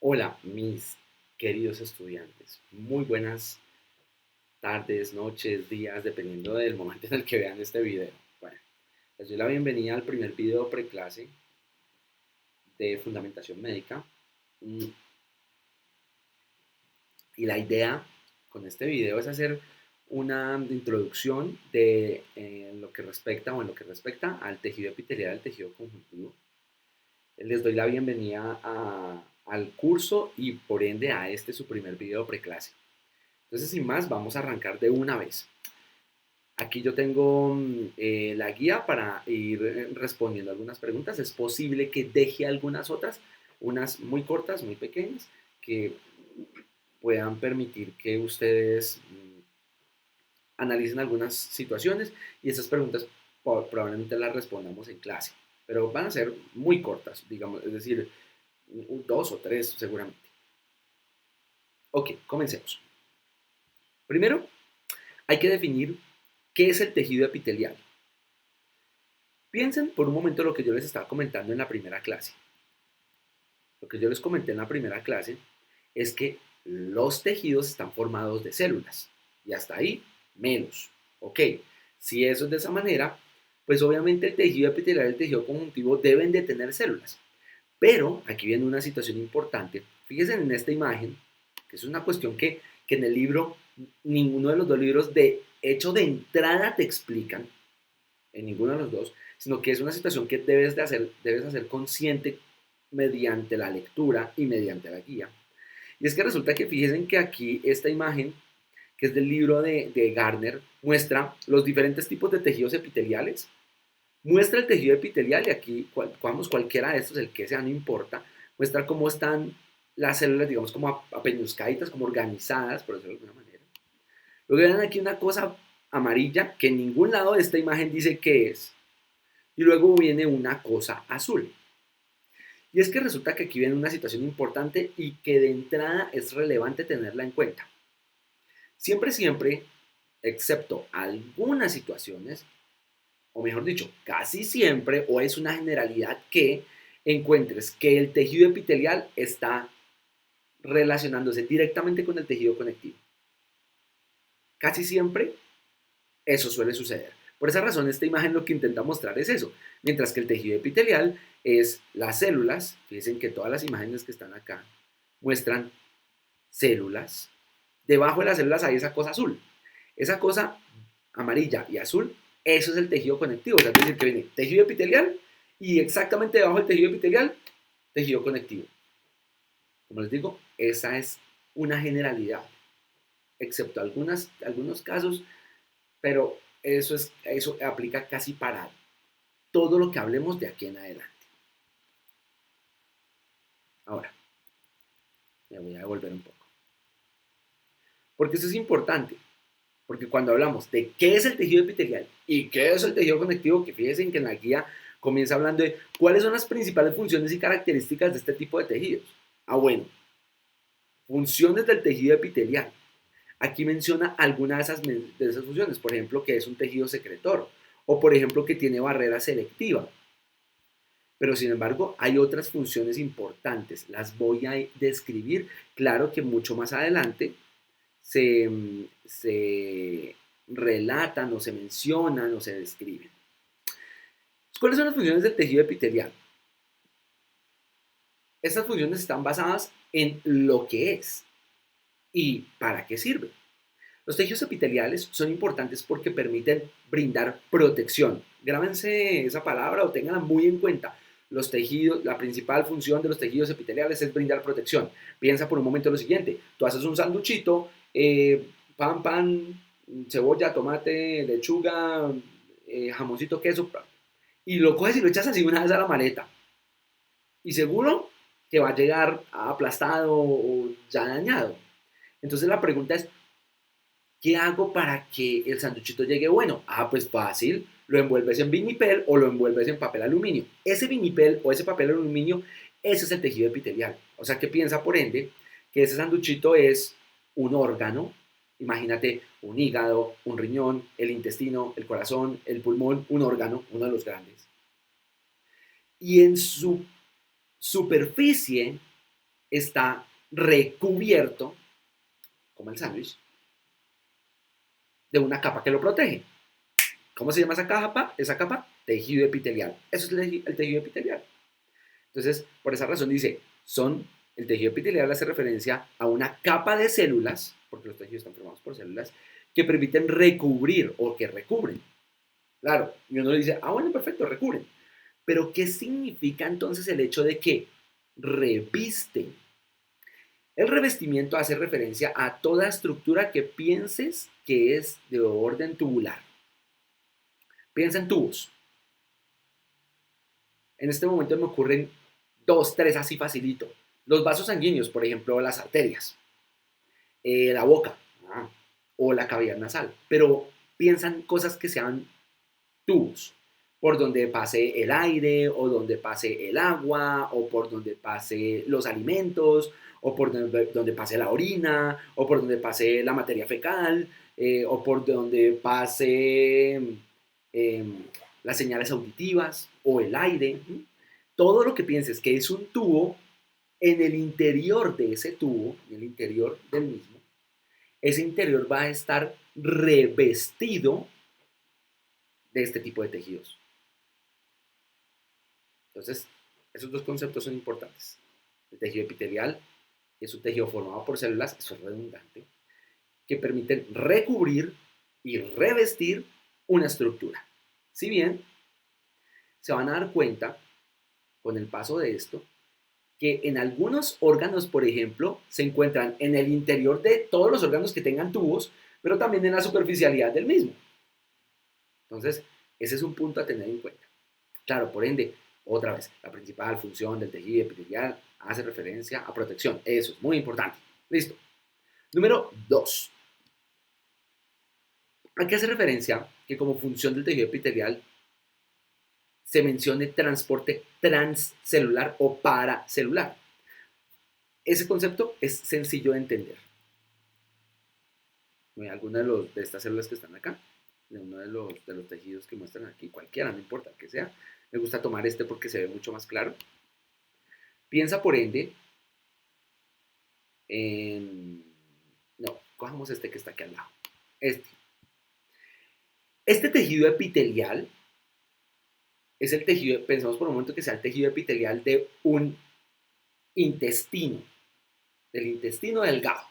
Hola, mis queridos estudiantes. Muy buenas tardes, noches, días, dependiendo del momento en el que vean este video. Bueno, les doy la bienvenida al primer video preclase de Fundamentación Médica. Mm, Y la idea con este video es hacer una introducción de lo que respecta o en lo que respecta al tejido epitelial, al tejido conjuntivo. Les doy la bienvenida al curso y por ende a este su primer video preclase. Entonces, sin más, vamos a arrancar de una vez. Aquí yo tengo la guía para ir respondiendo algunas preguntas. Es posible que deje algunas otras, unas muy cortas, muy pequeñas, que puedan permitir que ustedes analicen algunas situaciones y esas preguntas probablemente las respondamos en clase. Pero van a ser muy cortas, digamos, es decir, dos o tres seguramente. Ok, comencemos. Primero, hay que definir qué es el tejido epitelial. Piensen por un momento lo que yo les estaba comentando en la primera clase. Lo que yo les comenté en la primera clase es que los tejidos están formados de células y hasta ahí menos. Ok, si eso es de esa manera, pues obviamente el tejido epitelial y el tejido conjuntivo deben de tener células. Pero aquí viene una situación importante. Fíjense en esta imagen, que es una cuestión que en el libro, ninguno de los dos libros de hecho de entrada te explican, en ninguno de los dos, sino que es una situación que debes hacer consciente mediante la lectura y mediante la guía. Y es que resulta que fíjense que aquí esta imagen, que es del libro de Gardner, muestra los diferentes tipos de tejidos epiteliales, muestra el tejido epitelial y aquí, cualquiera de estos, el que sea, no importa, muestra cómo están las células, digamos, como apeñuscaditas, como organizadas, por decirlo de alguna manera. Luego ven aquí una cosa amarilla que en ningún lado de esta imagen dice qué es. Y luego viene una cosa azul. Y es que resulta que aquí viene una situación importante y que de entrada es relevante tenerla en cuenta. Siempre, siempre, excepto algunas situaciones, o mejor dicho, casi siempre, o es una generalidad que encuentres que el tejido epitelial está relacionándose directamente con el tejido conectivo. Casi siempre eso suele suceder. Por esa razón, esta imagen lo que intenta mostrar es eso. Mientras que el tejido epitelial es las células, fíjense que todas las imágenes que están acá muestran células. Debajo de las células hay esa cosa azul. Esa cosa amarilla y azul, eso es el tejido conectivo. O sea, es decir, que viene tejido epitelial y exactamente debajo del tejido epitelial, tejido conectivo. Como les digo, esa es una generalidad, excepto algunos casos, pero eso aplica casi para todo lo que hablemos de aquí en adelante. Ahora, me voy a devolver un poco. Porque eso es importante. Porque cuando hablamos de qué es el tejido epitelial y qué es el tejido conectivo, que fíjense que en la guía comienza hablando de cuáles son las principales funciones y características de este tipo de tejidos. Bueno, funciones del tejido epitelial. Aquí menciona algunas de esas funciones, por ejemplo, que es un tejido secretor, o por ejemplo, que tiene barrera selectiva. Pero sin embargo, hay otras funciones importantes. Las voy a describir, claro que mucho más adelante se relatan o se mencionan o se describen. ¿Cuáles son las funciones del tejido epitelial? Estas funciones están basadas en lo que es y para qué sirve. Los tejidos epiteliales son importantes porque permiten brindar protección. Grábense esa palabra o ténganla muy en cuenta. Los tejidos, la principal función de los tejidos epiteliales es brindar protección. Piensa por un momento lo siguiente: tú haces un sanduchito, pan, cebolla, tomate, lechuga, jamoncito, queso, y lo coges y lo echas así una vez a la maleta. Y seguro que va a llegar aplastado o ya dañado. Entonces la pregunta es, ¿qué hago para que el sanduchito llegue bueno? Pues fácil, lo envuelves en vinipel o lo envuelves en papel aluminio. Ese vinipel o ese papel aluminio, ese es el tejido epitelial. O sea que piensa por ende que ese sanduchito es un órgano. Imagínate un hígado, un riñón, el intestino, el corazón, el pulmón, un órgano, uno de los grandes. Y en su superficie está recubierto, como el sándwich, de una capa que lo protege. ¿Cómo se llama esa capa? Esa capa, tejido epitelial. Eso es el tejido epitelial. Entonces, por esa razón dice, el tejido epitelial hace referencia a una capa de células, porque los tejidos están formados por células, que permiten recubrir o que recubren. Claro, y uno le dice, bueno, perfecto, recubren. Pero, ¿qué significa entonces el hecho de que revisten? El revestimiento hace referencia a toda estructura que pienses que es de orden tubular. Piensa en tubos. En este momento me ocurren 2, 3 así facilito. Los vasos sanguíneos, por ejemplo, las arterias, la boca o la cavidad nasal. Pero piensan cosas que sean tubos, por donde pase el aire o donde pase el agua o por donde pase los alimentos o por donde pase la orina o por donde pase la materia fecal o por donde pase eh, las señales auditivas o el aire. Todo lo que pienses que es un tubo, en el interior de ese tubo, en el interior del mismo, ese interior va a estar revestido de este tipo de tejidos. Entonces, esos dos conceptos son importantes. El tejido epitelial es un tejido formado por células, eso es redundante, que permiten recubrir y revestir una estructura. Si bien, se van a dar cuenta, con el paso de esto, que en algunos órganos, por ejemplo, se encuentran en el interior de todos los órganos que tengan tubos, pero también en la superficialidad del mismo. Entonces, ese es un punto a tener en cuenta. Claro, por ende, otra vez, la principal función del tejido epitelial hace referencia a protección. Eso es muy importante. Listo. Número 2. Aquí hace referencia que como función del tejido epitelial se mencione transporte transcelular o paracelular. Ese concepto es sencillo de entender. Alguna de estas células que están acá, de uno de los tejidos que muestran aquí, cualquiera, no importa que sea, me gusta tomar este porque se ve mucho más claro. Piensa por ende en... No, cojamos este que está aquí al lado. Este tejido epitelial es el tejido, pensamos por un momento que sea el tejido epitelial de un intestino, del intestino delgado.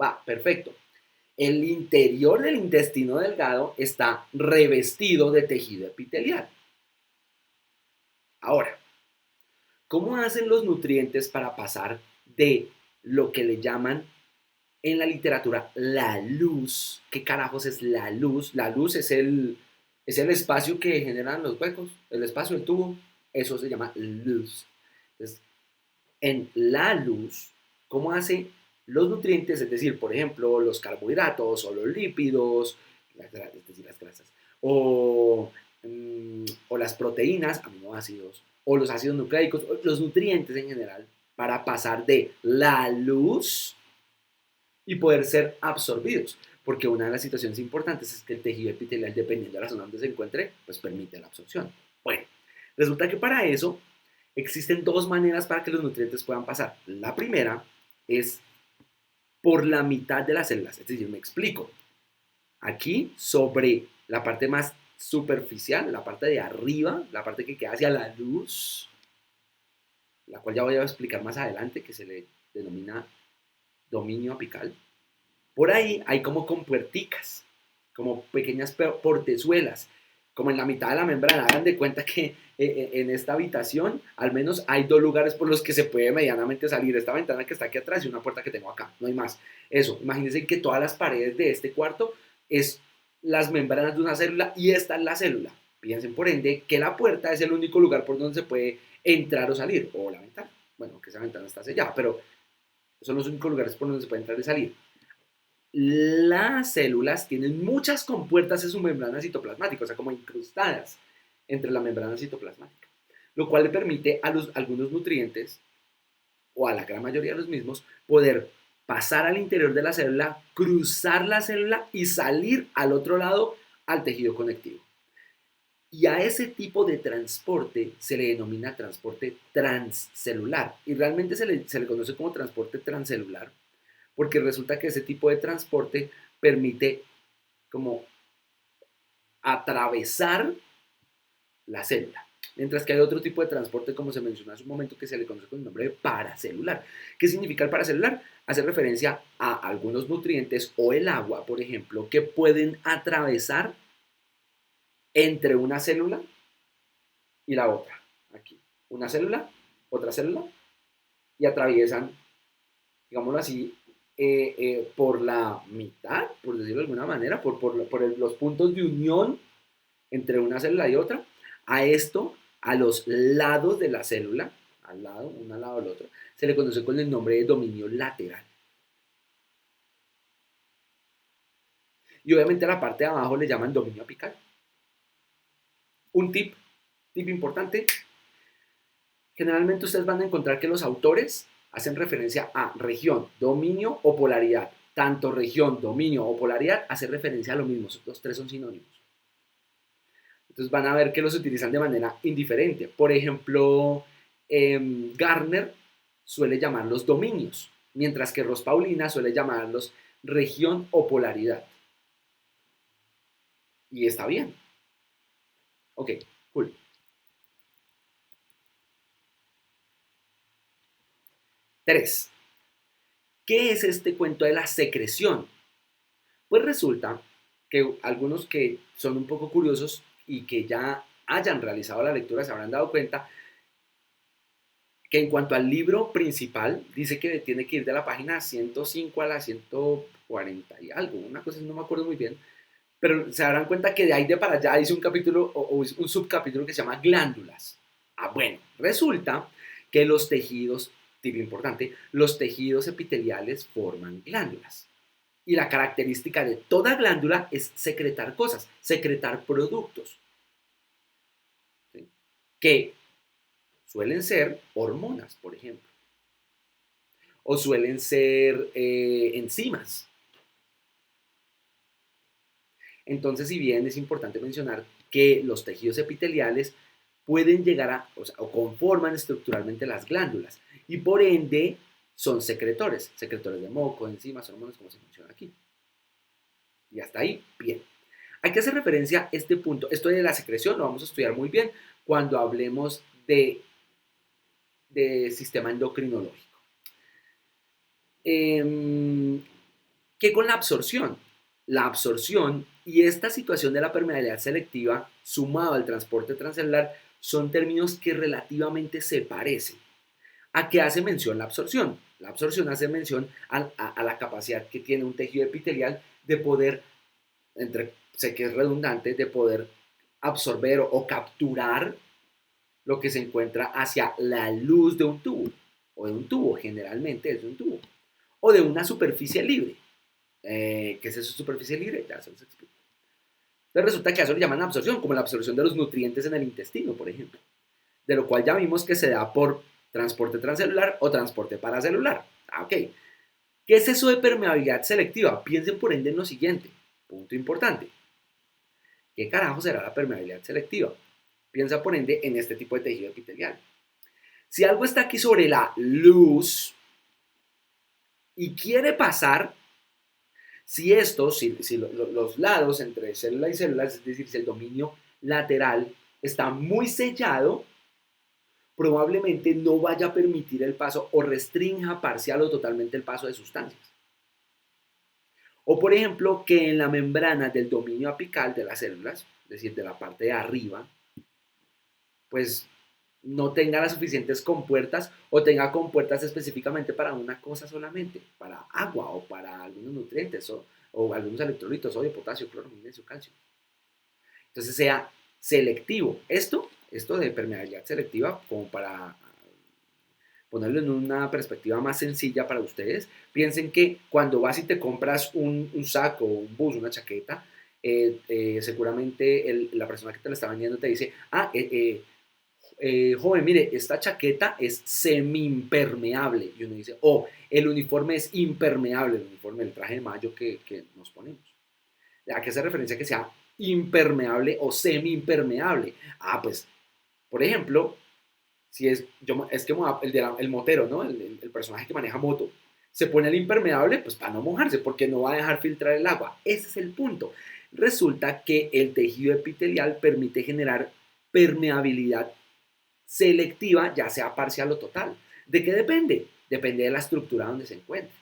Va, perfecto. El interior del intestino delgado está revestido de tejido epitelial. Ahora, ¿cómo hacen los nutrientes para pasar de lo que le llaman en la literatura la luz? ¿Qué carajos es la luz? La luz es el espacio que generan los huecos, el espacio del tubo. Eso se llama luz. Entonces, en la luz, ¿cómo hace los nutrientes? Es decir, por ejemplo, los carbohidratos o los lípidos, es decir, las grasas, o las proteínas, aminoácidos, o los ácidos nucleicos, o los nutrientes en general, para pasar de la luz y poder ser absorbidos. Porque una de las situaciones importantes es que el tejido epitelial, dependiendo de la zona donde se encuentre, pues permite la absorción. Bueno, resulta que para eso existen dos maneras para que los nutrientes puedan pasar. La primera es por la mitad de las células. Es decir, me explico. Aquí, sobre la parte más superficial, la parte de arriba, la parte que queda hacia la luz, la cual ya voy a explicar más adelante, que se le denomina dominio apical. Por ahí hay como compuerticas, como pequeñas portezuelas, como en la mitad de la membrana. Hagan de cuenta que en esta habitación al menos hay dos lugares por los que se puede medianamente salir. Esta ventana que está aquí atrás y una puerta que tengo acá, no hay más. Eso, imagínense que todas las paredes de este cuarto es las membranas de una célula y esta es la célula. Piensen por ende que la puerta es el único lugar por donde se puede entrar o salir, o la ventana. Bueno, que esa ventana está sellada, pero son los únicos lugares por donde se puede entrar y salir. Las células tienen muchas compuertas en su membrana citoplasmática, o sea, como incrustadas entre la membrana citoplasmática, lo cual le permite a algunos nutrientes, o a la gran mayoría de los mismos, poder pasar al interior de la célula, cruzar la célula y salir al otro lado al tejido conectivo. Y a ese tipo de transporte se le denomina transporte transcelular. Y realmente se le conoce como transporte transcelular porque resulta que ese tipo de transporte permite como atravesar la célula. Mientras que hay otro tipo de transporte, como se mencionó hace un momento, que se le conoce con el nombre de paracelular. ¿Qué significa el paracelular? Hace referencia a algunos nutrientes o el agua, por ejemplo, que pueden atravesar entre una célula y la otra. Aquí, una célula, otra célula, y atraviesan, digámoslo así, por la mitad, por decirlo de alguna manera, los puntos de unión entre una célula y otra. A esto, a los lados de la célula, al lado, uno al lado del otro, se le conoce con el nombre de dominio lateral. Y obviamente a la parte de abajo le llaman dominio apical. Un tip importante, generalmente ustedes van a encontrar que los autores hacen referencia a región, dominio o polaridad. Tanto región, dominio o polaridad hacen referencia a lo mismo, los tres son sinónimos. Entonces van a ver que los utilizan de manera indiferente. Por ejemplo, Gardner suele llamarlos dominios, mientras que Ross Paulina suele llamarlos región o polaridad. Y está bien. Ok, cool. 3. ¿Qué es este cuento de la secreción? Pues resulta que algunos que son un poco curiosos y que ya hayan realizado la lectura se habrán dado cuenta que en cuanto al libro principal, dice que tiene que ir de la página 105 a la 140 y algo, una cosa no me acuerdo muy bien, pero se darán cuenta que de ahí de para allá dice un capítulo o un subcapítulo que se llama glándulas. Ah, bueno, resulta que los tejidos, tipo importante, los tejidos epiteliales forman glándulas. Y la característica de toda glándula es secretar cosas, secretar productos, ¿sí? Que suelen ser hormonas, por ejemplo, o suelen ser enzimas. Entonces, si bien es importante mencionar que los tejidos epiteliales pueden llegar a, o conforman estructuralmente las glándulas, y por ende son secretores de moco, enzimas, hormonas, como se menciona aquí. Y hasta ahí, bien. Hay que hacer referencia a este punto. Esto de la secreción lo vamos a estudiar muy bien cuando hablemos de sistema endocrinológico. ¿Qué con la absorción? La absorción y esta situación de la permeabilidad selectiva sumado al transporte transcelular son términos que relativamente se parecen. ¿A qué hace mención la absorción? La absorción hace mención a la capacidad que tiene un tejido epitelial de poder, sé que es redundante, de poder absorber o capturar lo que se encuentra hacia la luz de un tubo, o de un tubo, generalmente es de un tubo, o de una superficie libre. ¿Qué es esa superficie libre? Ya se los explico. Entonces resulta que a eso le llaman absorción, como la absorción de los nutrientes en el intestino, por ejemplo, de lo cual ya vimos que se da por transporte transcelular o transporte paracelular. Ah, ok. ¿Qué es eso de permeabilidad selectiva? Piensen por ende en lo siguiente, punto importante. ¿Qué carajo será la permeabilidad selectiva? Piensa por ende en este tipo de tejido epitelial. Si algo está aquí sobre la luz y quiere pasar, si los lados entre célula y célula, es decir, si el dominio lateral está muy sellado, probablemente no vaya a permitir el paso o restrinja parcial o totalmente el paso de sustancias. O por ejemplo, que en la membrana del dominio apical de las células, es decir, de la parte de arriba, pues no tenga las suficientes compuertas o tenga compuertas específicamente para una cosa solamente, para agua o para algunos nutrientes o algunos electrolitos, sodio, potasio, cloro, magnesio, calcio. Entonces sea selectivo. Esto de permeabilidad selectiva, como para ponerlo en una perspectiva más sencilla para ustedes, piensen que cuando vas y te compras un saco, un bus, una chaqueta, seguramente la persona que te la está vendiendo te dice, joven, mire, esta chaqueta es semi-impermeable. Y uno dice, el uniforme es impermeable, el uniforme, el traje de mayo que nos ponemos. ¿A qué hace referencia que sea impermeable o semi-impermeable. Pues, por ejemplo, si es, es que el motero, ¿no? El personaje que maneja moto, se pone el impermeable, pues para no mojarse, porque no va a dejar filtrar el agua. Ese es el punto. Resulta que el tejido epitelial permite generar permeabilidad selectiva, ya sea parcial o total. ¿De qué depende? Depende de la estructura donde se encuentre.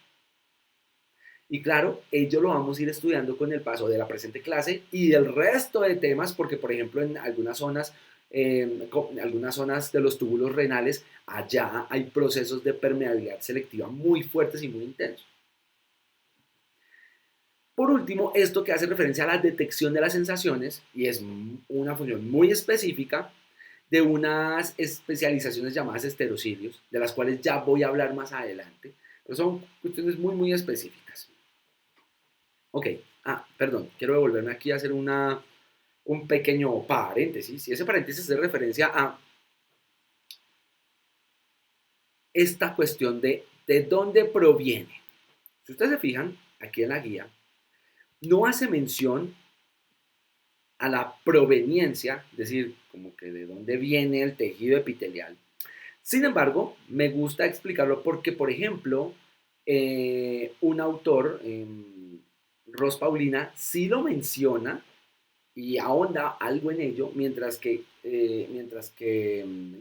Y claro, ello lo vamos a ir estudiando con el paso de la presente clase y del resto de temas, porque por ejemplo en algunas zonas de los túbulos renales, allá hay procesos de permeabilidad selectiva muy fuertes y muy intensos. Por último, esto que hace referencia a la detección de las sensaciones, y es una función muy específica de unas especializaciones llamadas esterocilios, de las cuales ya voy a hablar más adelante, pero son cuestiones muy, muy específicas. Ok, perdón, quiero devolverme aquí a hacer un pequeño paréntesis, y ese paréntesis es de referencia a esta cuestión de dónde proviene. Si ustedes se fijan, aquí en la guía, no hace mención a la proveniencia, es decir, como que de dónde viene el tejido epitelial. Sin embargo, me gusta explicarlo porque, por ejemplo, un autor, Ross Paulina, sí lo menciona y ahonda algo en ello, mientras que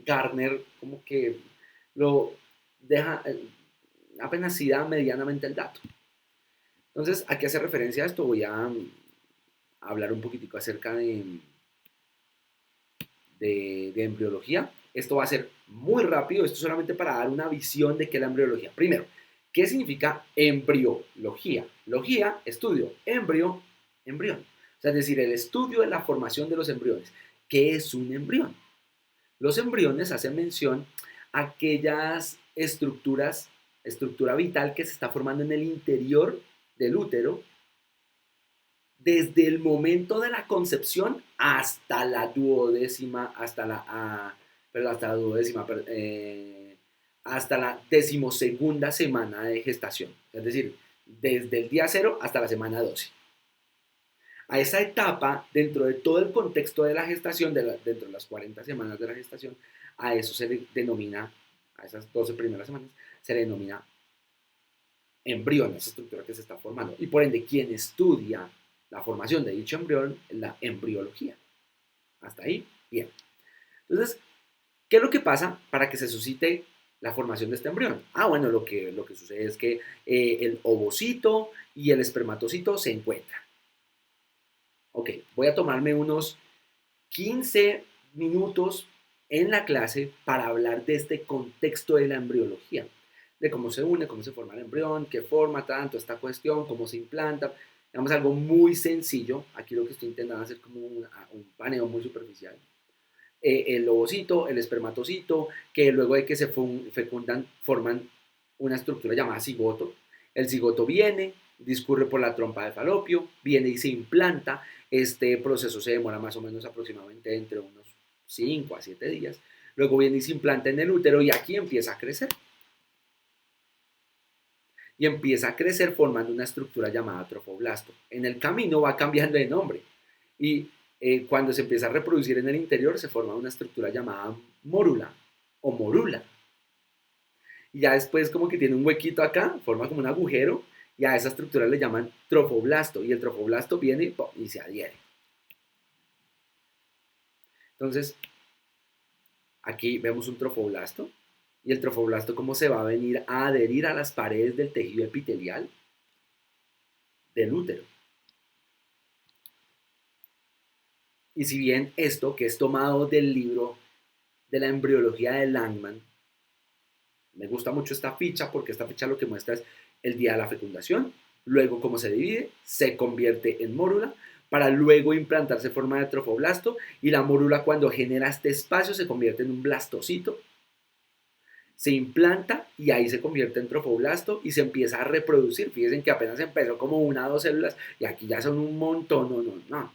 Gardner como que lo deja, apenas sí da medianamente el dato. Entonces, ¿a qué hace referencia a esto? Voy a hablar un poquitico acerca de embriología. Esto va a ser muy rápido, esto solamente para dar una visión de qué es la embriología. Primero, ¿qué significa embriología? Logía, estudio, embrión. O sea, es decir, el estudio de la formación de los embriones. ¿Qué es un embrión? Los embriones hacen mención a aquellas estructura vital que se está formando en el interior del útero desde el momento de la concepción hasta la duodécima, hasta la decimosegunda semana de gestación. Es decir, desde el día 0 hasta la semana 12. A esa etapa, dentro de todo el contexto de la gestación, dentro de las 40 semanas de la gestación, a eso se le denomina, a esas 12 primeras semanas, se le denomina embrión, esa estructura que se está formando. Y por ende, quien estudia la formación de dicho embrión es la embriología. Hasta ahí, bien. Entonces, ¿qué es lo que pasa para que se suscite la formación de este embrión? Bueno, lo que sucede es que el ovocito y el espermatocito se encuentran. Ok, voy a tomarme unos 15 minutos en la clase para hablar de este contexto de la embriología, de cómo se une, cómo se forma el embrión, qué forma tanto esta cuestión, cómo se implanta. Digamos algo muy sencillo. Aquí lo que estoy intentando hacer como un paneo muy superficial. El ovocito, el espermatocito, que luego de que se fecundan forman una estructura llamada cigoto. El cigoto viene, discurre por la trompa de falopio, viene y se implanta. Este proceso se demora más o menos aproximadamente entre unos 5 a 7 días. Luego viene y se implanta en el útero y aquí empieza a crecer. Y empieza a crecer formando una estructura llamada trofoblasto. En el camino va cambiando de nombre y cuando se empieza a reproducir en el interior se forma una estructura llamada mórula o morula. Y ya después como que tiene un huequito acá, forma como un agujero y a esa estructura le llaman trofoblasto y el trofoblasto viene y se adhiere. Entonces, aquí vemos un trofoblasto y el trofoblasto cómo se va a venir a adherir a las paredes del tejido epitelial del útero. Y si bien esto, que es tomado del libro de la embriología de Langman, me gusta mucho esta ficha porque esta ficha lo que muestra es el día de la fecundación, luego cómo se divide, se convierte en mórula, para luego implantarse en forma de trofoblasto y la mórula cuando genera este espacio se convierte en un blastocito, se implanta y ahí se convierte en trofoblasto y se empieza a reproducir. Fíjense que apenas empezó como 1 o 2 células y aquí ya son un montón, no,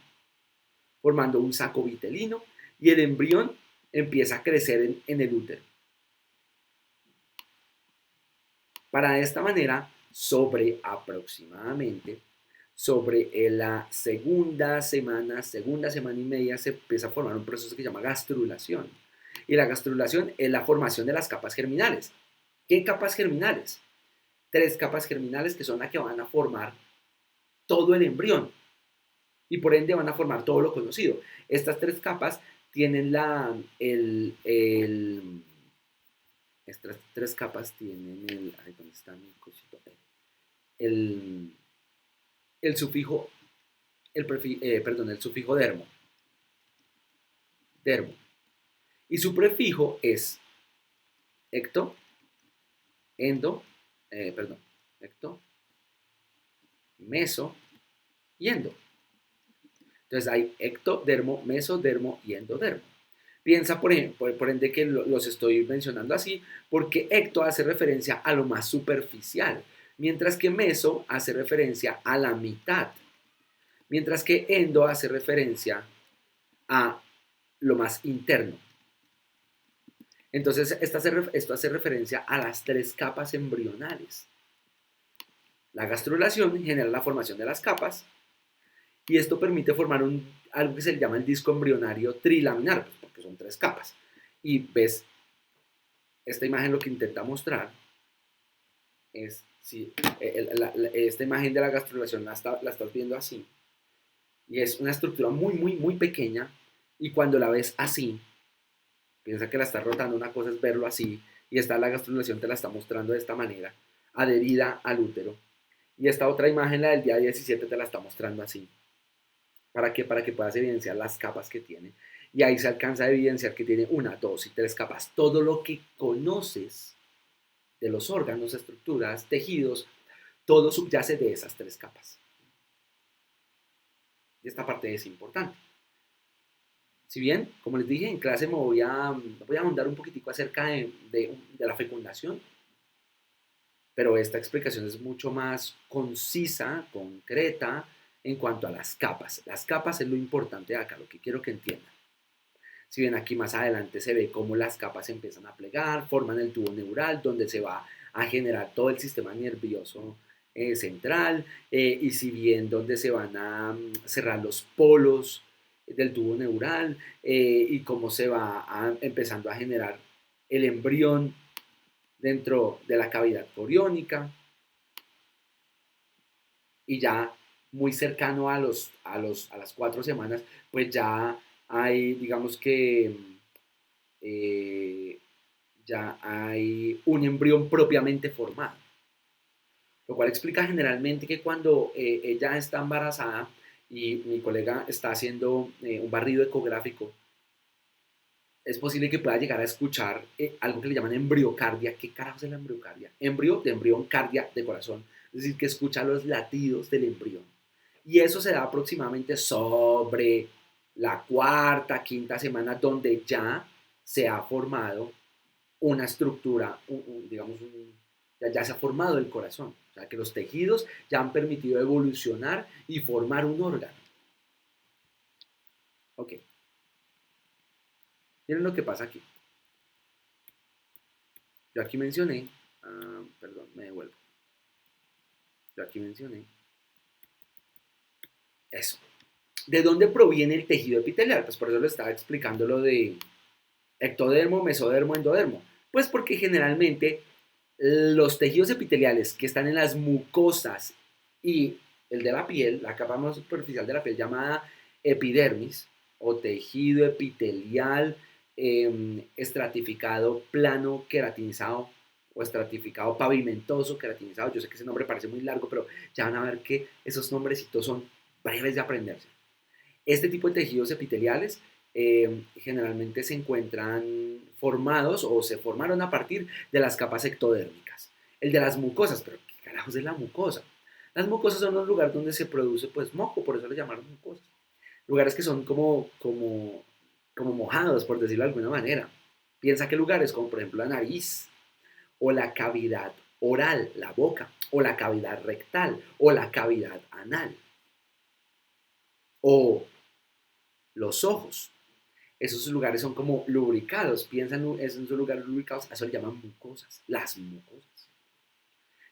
formando un saco vitelino y el embrión empieza a crecer en el útero. Para de esta manera, sobre aproximadamente, sobre la segunda semana y media, se empieza a formar un proceso que se llama gastrulación. Y la gastrulación es la formación de las capas germinales. ¿Qué capas germinales? 3 capas germinales que son las que van a formar todo el embrión y por ende van a formar todo lo conocido. Estas 3 capas tienen estas 3 capas tienen ¿dónde está mi cosito? El, el sufijo, el sufijo dermo. Y su prefijo es ecto, endo, ecto, meso y endo. Entonces hay ectodermo, mesodermo y endodermo. Piensa, por ejemplo, por ende que los estoy mencionando así, porque ecto hace referencia a lo más superficial, mientras que meso hace referencia a la mitad, mientras que endo hace referencia a lo más interno. Entonces, esto hace referencia a las 3 capas embrionales. La gastrulación genera la formación de las capas y esto permite formar algo que se llama el disco embrionario trilaminar, pues, porque son 3 capas. Y ves, esta imagen lo que intenta mostrar es, si esta imagen de la gastrulación la estás viendo así, y es una estructura muy, muy, muy pequeña, y cuando la ves así, piensa que la estás rotando, una cosa es verlo así, y la gastrulación te la está mostrando de esta manera, adherida al útero, y esta otra imagen, la del día 17, te la está mostrando así. ¿Para qué? Para que puedas evidenciar las capas que tiene. Y ahí se alcanza a evidenciar que tiene 1, 2 y 3 capas. Todo lo que conoces de los órganos, estructuras, tejidos, todo subyace de esas 3 capas. Y esta parte es importante. Si bien, como les dije, en clase voy a ahondar un poquitico acerca de la fecundación, pero esta explicación es mucho más concisa, concreta, en cuanto a las capas. Las capas es lo importante de acá, lo que quiero que entiendan. Si bien aquí más adelante se ve cómo las capas se empiezan a plegar, forman el tubo neural, donde se va a generar todo el sistema nervioso central, y si bien donde se van a cerrar los polos del tubo neural, y cómo se va empezando a generar el embrión dentro de la cavidad coriónica, y ya muy cercano a las 4 semanas, pues ya hay, digamos que eh, ya hay un embrión propiamente formado. Lo cual explica generalmente que cuando ella está embarazada y mi colega está haciendo un barrido ecográfico, es posible que pueda llegar a escuchar algo que le llaman embriocardia. ¿Qué carajos es la embriocardia? Embrio de embrión, cardia de corazón. Es decir, que escucha los latidos del embrión. Y eso se da aproximadamente sobre la 4ª, 5ª semana, donde ya se ha formado una estructura, digamos, ya se ha formado el corazón. O sea, que los tejidos ya han permitido evolucionar y formar un órgano. Ok. Miren lo que pasa aquí. Yo aquí mencioné, perdón, me devuelvo. Yo aquí mencioné eso. ¿De dónde proviene el tejido epitelial? Pues por eso le estaba explicando lo de ectodermo, mesodermo, endodermo. Pues porque generalmente los tejidos epiteliales que están en las mucosas y el de la piel, la capa más superficial de la piel llamada epidermis o tejido epitelial estratificado plano queratinizado o estratificado pavimentoso queratinizado. Yo sé que ese nombre parece muy largo, pero ya van a ver que esos nombrecitos son breves de aprenderse. Este tipo de tejidos epiteliales generalmente se encuentran formados o se formaron a partir de las capas ectodérmicas. El de las mucosas, pero ¿qué carajos es la mucosa? Las mucosas son los lugares donde se produce pues moco, por eso le llamaron mucosas. Lugares que son como mojados, por decirlo de alguna manera. Piensa que lugares como por ejemplo la nariz, o la cavidad oral, la boca, o la cavidad rectal, o la cavidad anal, o los ojos. Esos lugares son como lubricados. Piensan en esos lugares lubricados, a eso le llaman mucosas, las mucosas.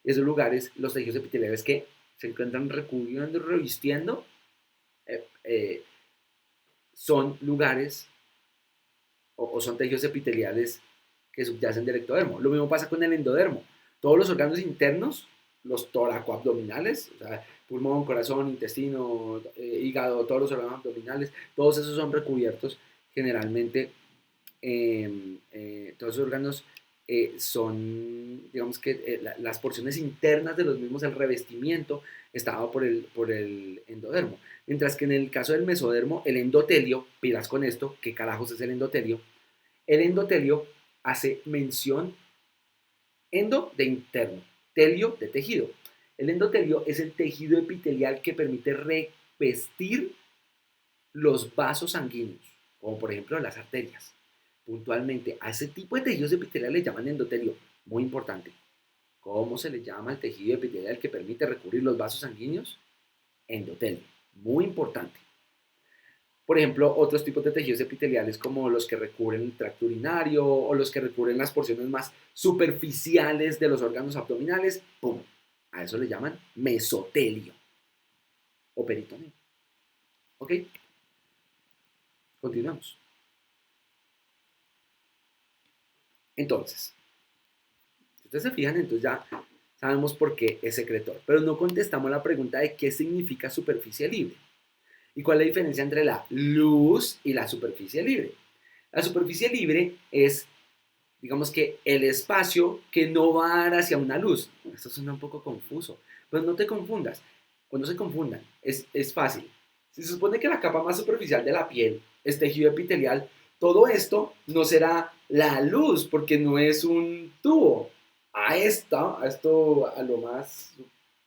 Esos lugares, los tejidos epiteliales que se encuentran recubriendo y revistiendo, son lugares o son tejidos epiteliales que subyacen del ectodermo. Lo mismo pasa con el endodermo. Todos los órganos internos, los toracoabdominales, o sea, pulmón, corazón, intestino, hígado, todos los órganos abdominales, todos esos son recubiertos generalmente, todos esos órganos son, digamos que las porciones internas de los mismos, el revestimiento, estaba por el endodermo. Mientras que en el caso del mesodermo, el endotelio, pilas con esto, ¿qué carajos es el endotelio? El endotelio hace mención, endo de interno, telio de tejido. El endotelio es el tejido epitelial que permite revestir los vasos sanguíneos, como por ejemplo las arterias. Puntualmente, a ese tipo de tejidos epiteliales le llaman endotelio. Muy importante. ¿Cómo se le llama al tejido epitelial que permite recubrir los vasos sanguíneos? Endotelio. Muy importante. Por ejemplo, otros tipos de tejidos epiteliales como los que recubren el tracto urinario o los que recubren las porciones más superficiales de los órganos abdominales, ¡pum! A eso le llaman mesotelio o peritoneo. ¿Ok? Continuamos. Entonces, si ustedes se fijan, entonces ya sabemos por qué es secretor, pero no contestamos la pregunta de qué significa superficie libre. ¿Y cuál es la diferencia entre la luz y la superficie libre? La superficie libre es, digamos que, el espacio que no va a dar hacia una luz. Esto suena un poco confuso, pero no te confundas. Cuando se confundan, es fácil. Si se supone que la capa más superficial de la piel es tejido epitelial, todo esto no será la luz, porque no es un tubo. A lo más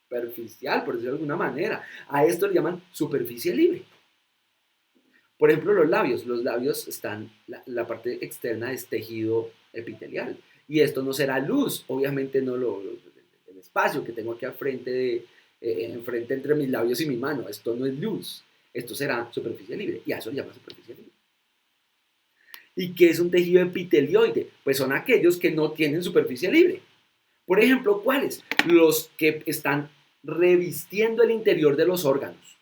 superficial, por decirlo de alguna manera. A esto le llaman superficie libre. Por ejemplo, los labios están, la parte externa es tejido epitelial. Y esto no será luz, obviamente no el espacio que tengo aquí al frente, enfrente entre mis labios y mi mano. Esto no es luz, esto será superficie libre. Y a eso le llaman superficie libre. ¿Y qué es un tejido epitelioide? Pues son aquellos que no tienen superficie libre. Por ejemplo, ¿cuáles? Los que están revistiendo el interior de los órganos,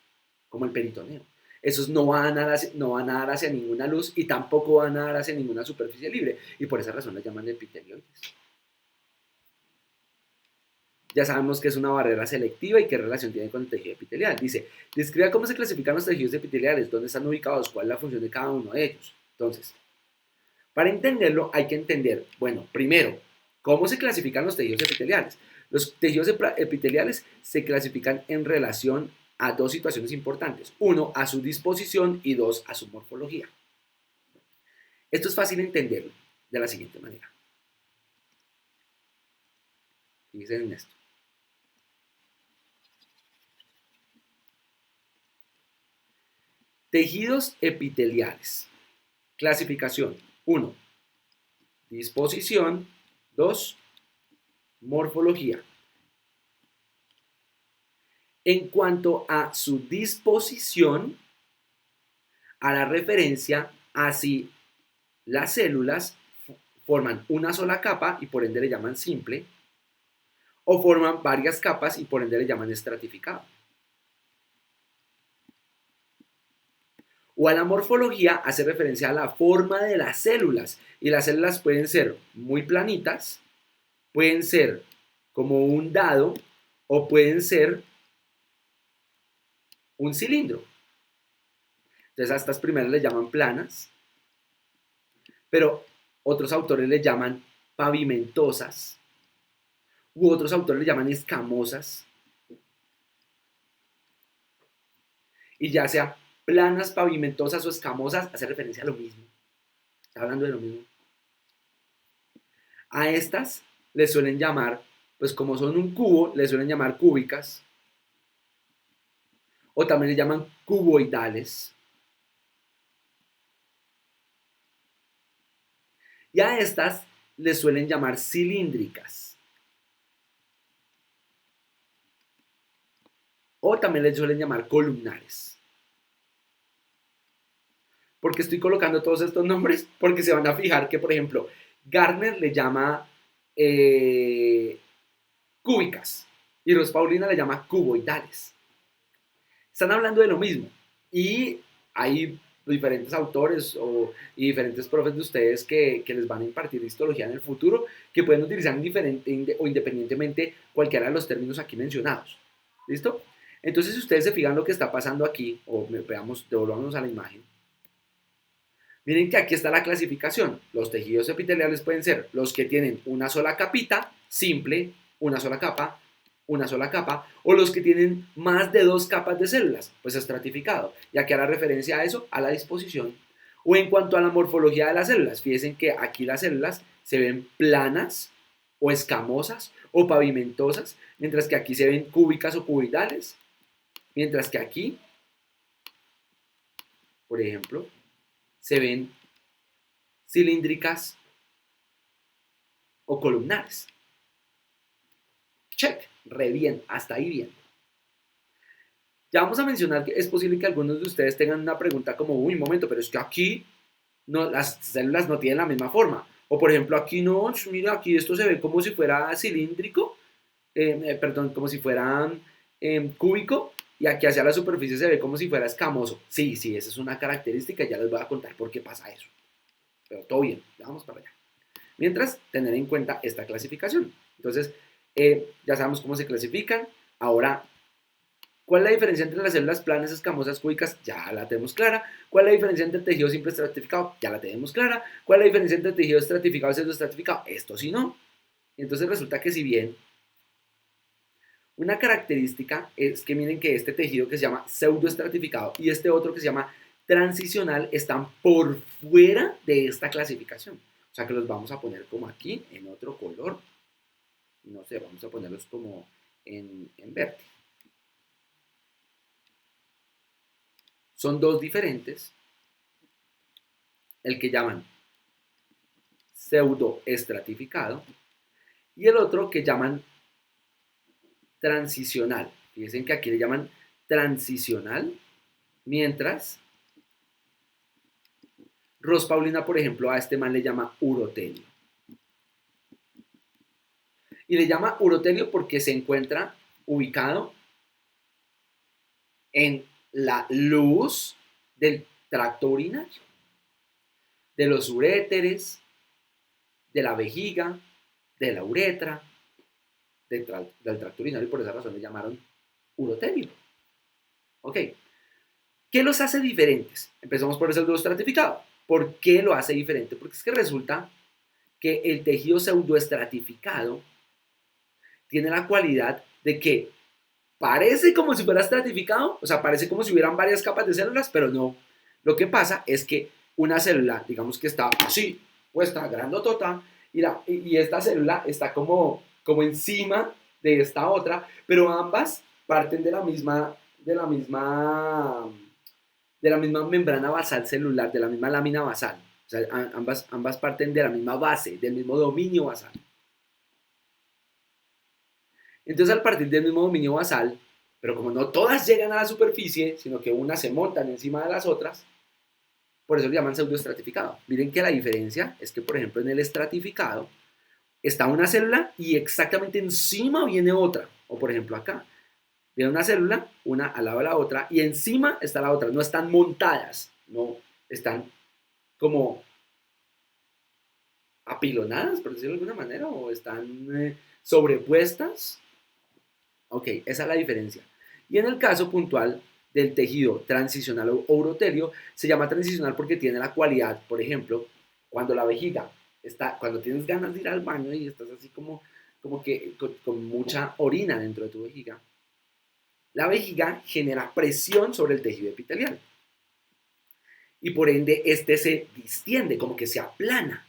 como el peritoneo. Esos no van a dar hacia ninguna luz y tampoco van a dar hacia ninguna superficie libre. Y por esa razón las llaman epitelioides. Ya sabemos que es una barrera selectiva y qué relación tiene con el tejido epitelial. Dice, describa cómo se clasifican los tejidos epiteliales, dónde están ubicados, cuál es la función de cada uno de ellos. Entonces, para entenderlo hay que entender, bueno, primero, ¿cómo se clasifican los tejidos epiteliales? Los tejidos epiteliales se clasifican en relación a dos situaciones importantes. Uno, a su disposición y dos, a su morfología. Esto es fácil de entenderlo de la siguiente manera. Fíjense en esto. Tejidos epiteliales. Clasificación. 1. Disposición. 2. Morfología. En cuanto a su disposición, hará referencia a si las células forman una sola capa y por ende le llaman simple, o forman varias capas y por ende le llaman estratificado. O a la morfología hace referencia a la forma de las células, y las células pueden ser muy planitas, pueden ser como un dado o pueden ser un cilindro. Entonces a estas primeras les llaman planas, pero otros autores les llaman pavimentosas, u otros autores les llaman escamosas. Y ya sea planas, pavimentosas o escamosas, hace referencia a lo mismo. Está hablando de lo mismo. A estas les suelen llamar, pues como son un cubo, les suelen llamar cúbicas. O también les llaman cuboidales. Y a estas les suelen llamar cilíndricas. O también les suelen llamar columnares. ¿Por qué estoy colocando todos estos nombres? Porque se van a fijar que, por ejemplo, Gardner le llama cúbicas Y Ross Paulina le llama cuboidales. Están hablando de lo mismo. Y hay diferentes autores y diferentes profes de ustedes que les van a impartir histología en el futuro que pueden utilizar o independientemente cualquiera de los términos aquí mencionados. ¿Listo? Entonces, si ustedes se fijan lo que está pasando aquí, o veamos, devolvámonos a la imagen, miren que aquí está la clasificación. Los tejidos epiteliales pueden ser los que tienen una sola capita, simple, una sola capa, o los que tienen más de 2 capas de células, pues estratificado. Y aquí hará referencia a eso, a la disposición. O en cuanto a la morfología de las células, fíjense que aquí las células se ven planas o escamosas o pavimentosas, mientras que aquí se ven cúbicas o cuboidales, mientras que aquí, por ejemplo, se ven cilíndricas o columnares. Check, re bien, hasta ahí bien. Ya vamos a mencionar que es posible que algunos de ustedes tengan una pregunta como, uy, un momento, pero es que aquí no, las células no tienen la misma forma. O por ejemplo, aquí no, mira, aquí esto se ve como si fuera cilíndrico, perdón, como si fuera cúbico, y aquí hacia la superficie se ve como si fuera escamoso. Sí, sí, esa es una característica, ya les voy a contar por qué pasa eso. Pero todo bien, vamos para allá. Mientras, tener en cuenta esta clasificación. Entonces, ya sabemos cómo se clasifican. Ahora, ¿cuál es la diferencia entre las células planas, escamosas, cúbicas? Ya la tenemos clara. ¿Cuál es la diferencia entre el tejido simple estratificado? Ya la tenemos clara. ¿Cuál es la diferencia entre el tejido estratificado y pseudoestratificado? Esto sí no. Entonces resulta que si bien una característica es que miren que este tejido que se llama pseudoestratificado y este otro que se llama transicional están por fuera de esta clasificación. O sea que los vamos a poner como aquí en otro color. No sé, vamos a ponerlos como en verde. Son dos diferentes, el que llaman pseudoestratificado y el otro que llaman transicional. Fíjense que aquí le llaman transicional, mientras Ross Paulina, por ejemplo, a este man le llama urotelio. Y le llama urotelio porque se encuentra ubicado en la luz del tracto urinario, de los uréteres, de la vejiga, de la uretra, del tracto urinario, y por esa razón le llamaron urotelio. ¿Ok? ¿Qué los hace diferentes? Empezamos por el pseudoestratificado. ¿Por qué lo hace diferente? Porque es que resulta que el tejido pseudoestratificado tiene la cualidad de que parece como si fuera estratificado, o sea, parece como si hubieran varias capas de células, pero no. Lo que pasa es que una célula, digamos que está así, puesta, grandotota, y esta célula está como encima de esta otra, pero ambas parten de la misma membrana basal celular, de la misma lámina basal. O sea, ambas parten de la misma base, del mismo dominio basal. Entonces, al partir del mismo dominio basal, pero como no todas llegan a la superficie, sino que unas se montan encima de las otras, por eso le llaman pseudoestratificado. Miren que la diferencia es que, por ejemplo, en el estratificado está una célula y exactamente encima viene otra. O, por ejemplo, acá. Viene una célula, una al lado de la otra, y encima está la otra. No están montadas, no están como apilonadas, por decirlo de alguna manera, o están sobrepuestas. Ok, esa es la diferencia. Y en el caso puntual del tejido transicional o urotelio, se llama transicional porque tiene la cualidad, por ejemplo, cuando la vejiga está, cuando tienes ganas de ir al baño y estás así como que con mucha orina dentro de tu vejiga, la vejiga genera presión sobre el tejido epitelial. Y por ende, este se distiende, como que se aplana.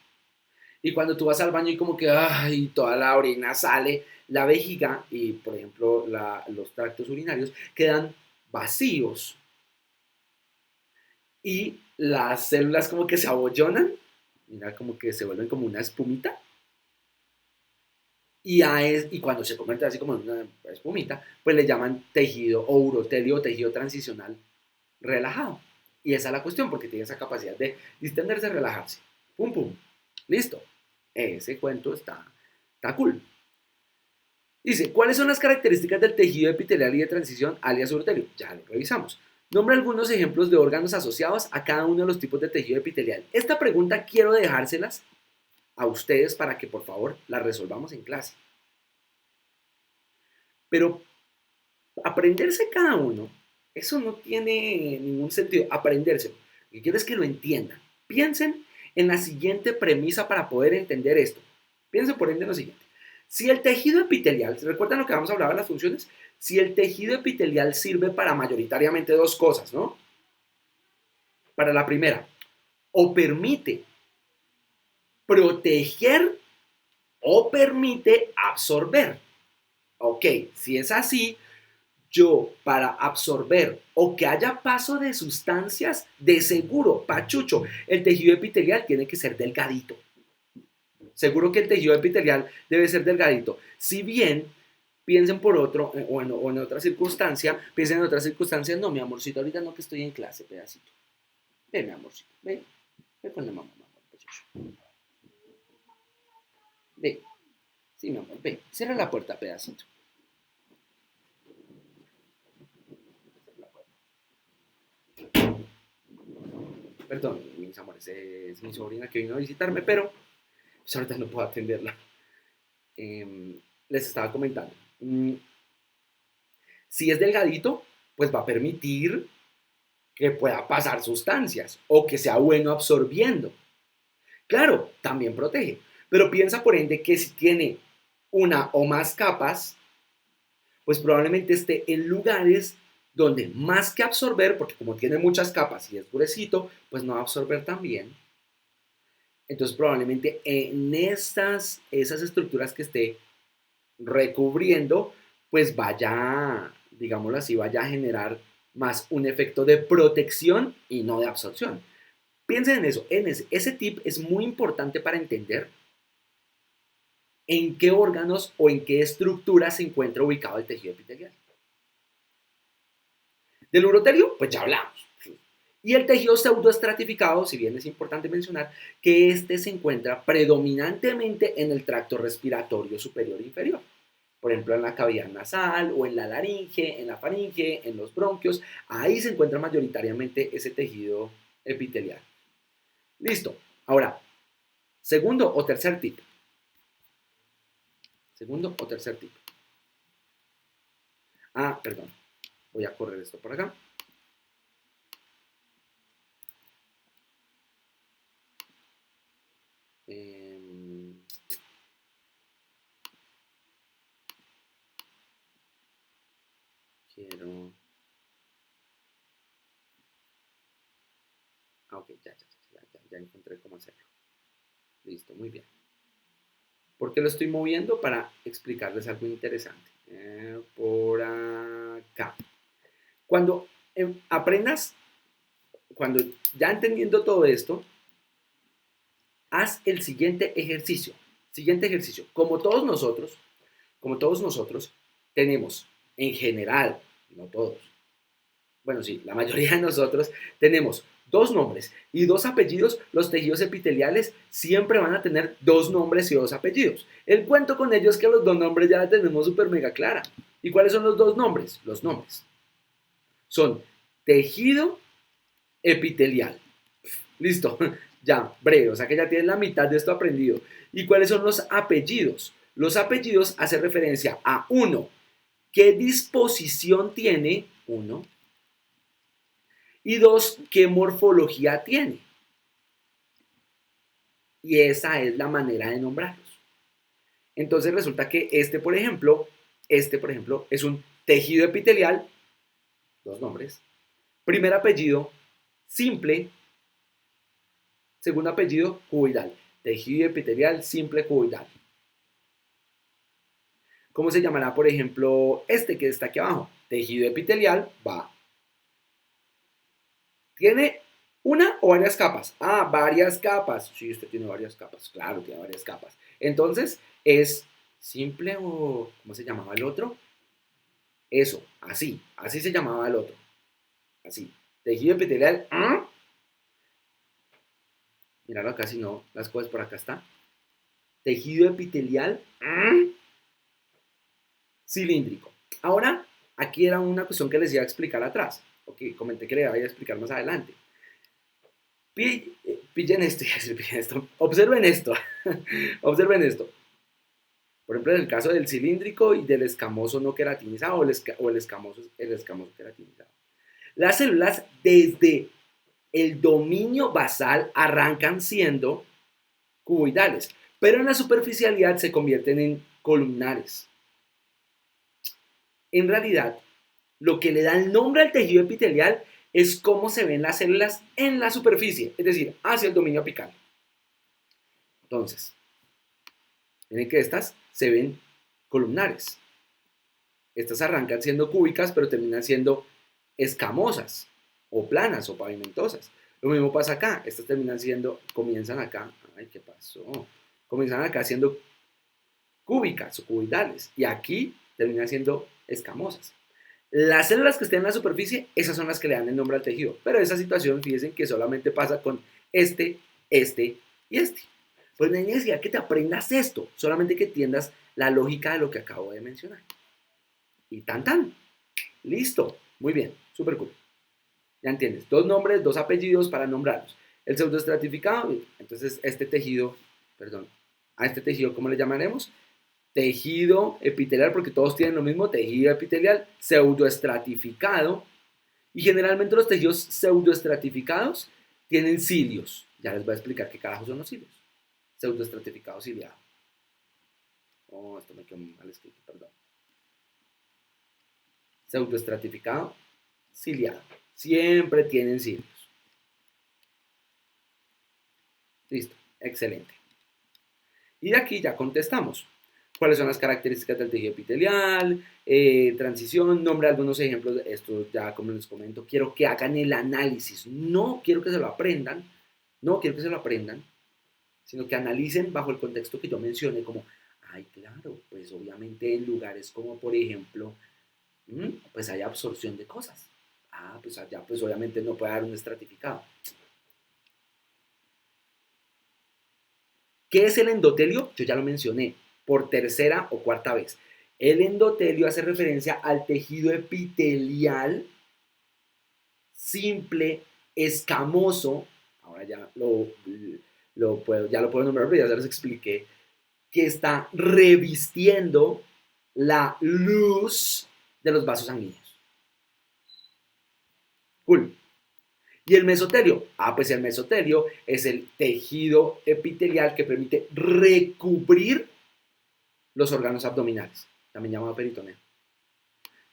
Y cuando tú vas al baño y como que ay, toda la orina sale, la vejiga y, por ejemplo, los tractos urinarios quedan vacíos. Y las células como que se abollonan, mira, como que se vuelven como una espumita. Y cuando se convierte así como en una espumita, pues le llaman tejido o urotelio o tejido transicional relajado. Y esa es la cuestión, porque tiene esa capacidad de distenderse, relajarse. Pum, pum. Listo. Ese cuento está cool. Dice, ¿cuáles son las características del tejido epitelial y de transición alias urotelio? Ya lo revisamos. Nombra algunos ejemplos de órganos asociados a cada uno de los tipos de tejido epitelial. Esta pregunta quiero dejárselas a ustedes para que por favor la resolvamos en clase. Pero aprenderse cada uno, eso no tiene ningún sentido. Aprenderse. Lo que quiero es que lo entiendan. Piensen en la siguiente premisa para poder entender esto. Piensen por ende en lo siguiente. Si el tejido epitelial, ¿se recuerdan lo que vamos a hablar de las funciones? Si el tejido epitelial sirve para mayoritariamente dos cosas, ¿no? Para la primera, o permite proteger o permite absorber. Ok, si es así, yo para absorber o que haya paso de sustancias, de seguro, pachucho, el tejido epitelial tiene que ser delgadito. Seguro que el tejido epitelial debe ser delgadito. Si bien, piensen por otro, o en otra circunstancia, piensen en otras circunstancias, no, mi amorcito, ahorita no que estoy en clase, pedacito. Ven, mi amorcito, ven, ven con la mamá, pachucho. Ven, sí, mi amor, ven, cierra la puerta, pedacito. Perdón, mis amores, es mi sobrina que vino a visitarme, pero pues ahorita no puedo atenderla. Les estaba comentando. Si es delgadito, pues va a permitir que pueda pasar sustancias o que sea bueno absorbiendo. Claro, también protege, pero piensa por ende que si tiene una o más capas, pues probablemente esté en lugares donde más que absorber, porque como tiene muchas capas y es gruesito, pues no va a absorber tan bien. Entonces probablemente en esas estructuras que esté recubriendo, pues vaya, digámoslo así, vaya a generar más un efecto de protección y no de absorción. Piensen en eso, ese tip es muy importante para entender en qué órganos o en qué estructura se encuentra ubicado el tejido epitelial. Del urotelio, pues ya hablamos. Y el tejido pseudoestratificado, si bien es importante mencionar que este se encuentra predominantemente en el tracto respiratorio superior e inferior. Por ejemplo, en la cavidad nasal o en la laringe, en la faringe, en los bronquios. Ahí se encuentra mayoritariamente ese tejido epitelial. Listo. Ahora, segundo o tercer tip. Segundo o tercer tip. Ah, perdón. Voy a correr esto por acá. Quiero... Ah, ok, ya encontré cómo hacerlo. Listo, muy bien. ¿Por qué lo estoy moviendo? Para explicarles algo interesante. Por acá. Cuando aprendas, cuando ya entendiendo todo esto, haz el siguiente ejercicio. Siguiente ejercicio. Como todos nosotros, tenemos en general, no todos, bueno, sí, la mayoría de nosotros tenemos dos nombres y dos apellidos. Los tejidos epiteliales siempre van a tener dos nombres y dos apellidos. El cuento con ellos es que los dos nombres ya la tenemos súper mega clara. ¿Y cuáles son los dos nombres? Los nombres son tejido epitelial. Listo, ya, breve, o sea que ya tienes la mitad de esto aprendido. ¿Y cuáles son los apellidos? Los apellidos hacen referencia a uno, qué disposición tiene uno, y dos, qué morfología tiene. Y esa es la manera de nombrarlos. Entonces resulta que este, por ejemplo, es un tejido epitelial, dos nombres. Primer apellido, simple. Segundo apellido, cuboidal. Tejido epitelial simple cuboidal. ¿Cómo se llamará, por ejemplo, este que está aquí abajo? Tejido epitelial, va. ¿Tiene una o varias capas? Ah, varias capas. Sí, usted tiene varias capas. Claro, tiene varias capas. Entonces, ¿es simple o cómo se llamaba el otro? Eso, así se llamaba el otro. Así. Tejido epitelial. Míralo acá, si no, las cosas por acá está. Tejido epitelial. cilíndrico. Ahora, aquí era una cuestión que les iba a explicar atrás. Ok, comenté que le voy a explicar más adelante. Pillen esto, observen esto, observen esto. Por ejemplo, en el caso del cilíndrico y del escamoso no queratinizado o el escamoso queratinizado. Las células desde el dominio basal arrancan siendo cuboidales, pero en la superficialidad se convierten en columnares. En realidad, lo que le da el nombre al tejido epitelial es cómo se ven las células en la superficie, es decir, hacia el dominio apical. Entonces, miren que estas se ven columnares. Estas arrancan siendo cúbicas, pero terminan siendo escamosas, o planas, o pavimentosas. Lo mismo pasa acá. Estas comienzan acá. Ay, ¿qué pasó? Comienzan acá siendo cúbicas o cuboidales. Y aquí terminan siendo escamosas. Las células que estén en la superficie, esas son las que le dan el nombre al tejido. Pero esa situación, fíjense que solamente pasa con este y este. Pues no hay necesidad que te aprendas esto, solamente que entiendas la lógica de lo que acabo de mencionar. Y tan. Listo. Muy bien. Súper cool. Ya entiendes. 2 nombres, 2 apellidos para nombrarlos. El pseudoestratificado, entonces a este tejido, ¿cómo le llamaremos? Tejido epitelial, porque todos tienen lo mismo, tejido epitelial pseudoestratificado. Y generalmente los tejidos pseudoestratificados tienen cilios. Ya les voy a explicar qué carajo son los cilios. Pseudoestratificado ciliado. Oh, esto me quedó mal escrito, perdón. Pseudoestratificado ciliado. Siempre tienen cilios. Listo, excelente. Y de aquí ya contestamos. ¿Cuáles son las características del tejido epitelial? Transición, nombre algunos ejemplos de esto, ya como les comento. Quiero que hagan el análisis. No quiero que se lo aprendan. No quiero que se lo aprendan. Sino que analicen bajo el contexto que yo mencioné, como, ay, claro, pues obviamente en lugares como, por ejemplo, pues hay absorción de cosas. Ah, pues allá, pues obviamente no puede haber un estratificado. ¿Qué es el endotelio? Yo ya lo mencioné por tercera o cuarta vez. El endotelio hace referencia al tejido epitelial simple, escamoso, ahora ya ya lo puedo nombrar, pero ya se los expliqué, que está revistiendo la luz de los vasos sanguíneos. Cool. ¿Y el mesotelio? Ah, pues el mesotelio es el tejido epitelial que permite recubrir los órganos abdominales, también llamado peritoneo.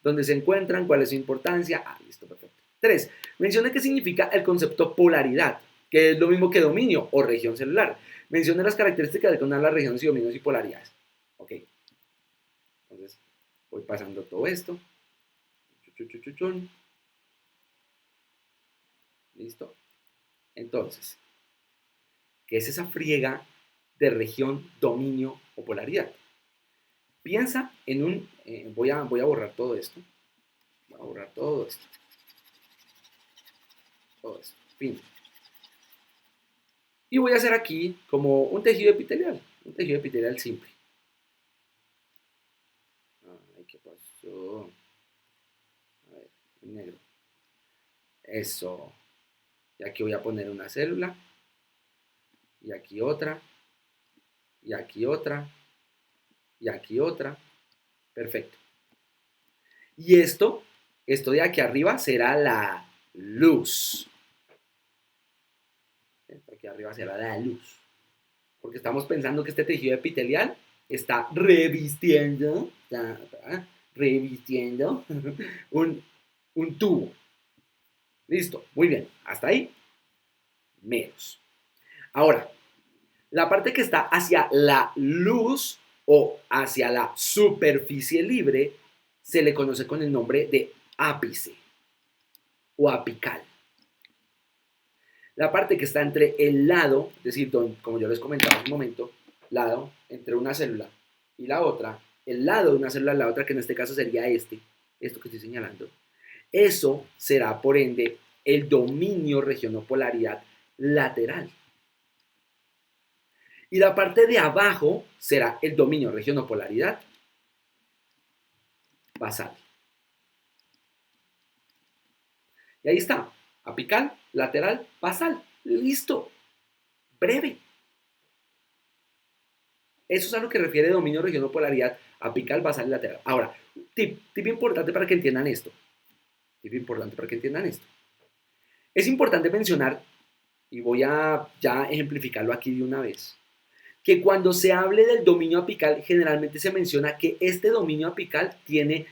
¿Dónde se encuentran? ¿Cuál es su importancia? Ah, listo, perfecto. 3. Mencione qué significa el concepto polaridad, que es lo mismo que dominio o región celular. Mencione las características de cada una de las regiones y dominios y polaridades. Ok. Entonces, voy pasando todo esto. Listo. Entonces, ¿qué es esa friega de región, dominio o polaridad? Piensa en un... voy a borrar todo esto. Voy a borrar todo esto. Todo esto. Fin. Y voy a hacer aquí como un tejido epitelial. Un tejido epitelial simple. Ay, ¿qué pasó? A ver, en negro. Eso. Y aquí voy a poner una célula. Y aquí otra. Y aquí otra. Y aquí otra. Perfecto. Y esto de aquí arriba será la luz. Aquí arriba será la luz. Porque estamos pensando que este tejido epitelial está revistiendo un tubo. Listo, muy bien. Hasta ahí, menos. Ahora, la parte que está hacia la luz o hacia la superficie libre se le conoce con el nombre de ápice o apical. La parte que está entre el lado, es decir, como yo les comentaba hace un momento, lado entre una célula y la otra, el lado de una célula y la otra, que en este caso sería esto que estoy señalando, eso será por ende el dominio región o polaridad lateral. Y la parte de abajo será el dominio región o polaridad basal. Y ahí está, apical, lateral, basal. Listo, breve. Eso es a lo que refiere dominio, región o polaridad, apical, basal y lateral. Ahora, tip importante para que entiendan esto. Tip importante para que entiendan esto. Es importante mencionar, y voy a ya ejemplificarlo aquí de una vez, que cuando se hable del dominio apical, generalmente se menciona que este dominio apical tiene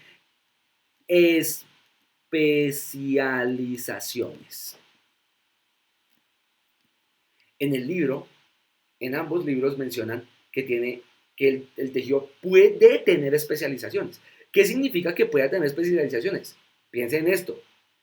especializaciones. En el libro, en ambos libros mencionan que el tejido puede tener especializaciones. ¿Qué significa que pueda tener especializaciones? Piensen en esto.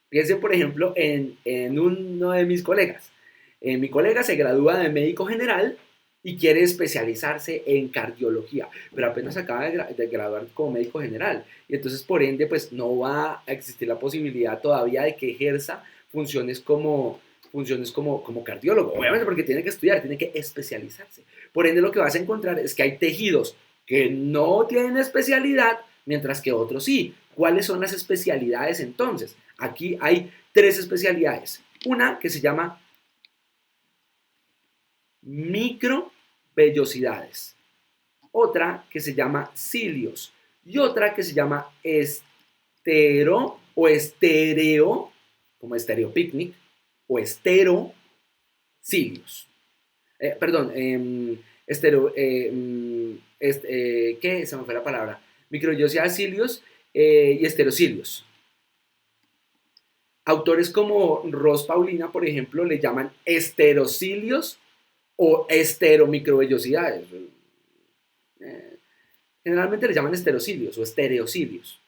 Piensen, por ejemplo, en uno de mis colegas. Mi colega se gradúa de médico general y quiere especializarse en cardiología, pero apenas acaba de graduar como médico general. Y entonces, por ende, pues no va a existir la posibilidad todavía de que ejerza funciones como cardiólogo, obviamente porque tiene que estudiar, tiene que especializarse. Por ende, lo que vas a encontrar es que hay tejidos que no tienen especialidad, mientras que otros sí. ¿Cuáles son las especialidades entonces? Aquí hay 3 especialidades. Una que se llama microvellosidades, otra que se llama cilios y otra que se llama estero o estereo, como estereo picnic, o esterocilios. Perdón, estero, ¿qué? Se me fue la palabra. Microvellosidades, cilios y esterocilios. Autores como Ross Paulina, por ejemplo, le llaman esterocilios o esteromicrovellosidades. Generalmente le llaman esterocilios o estereocilios.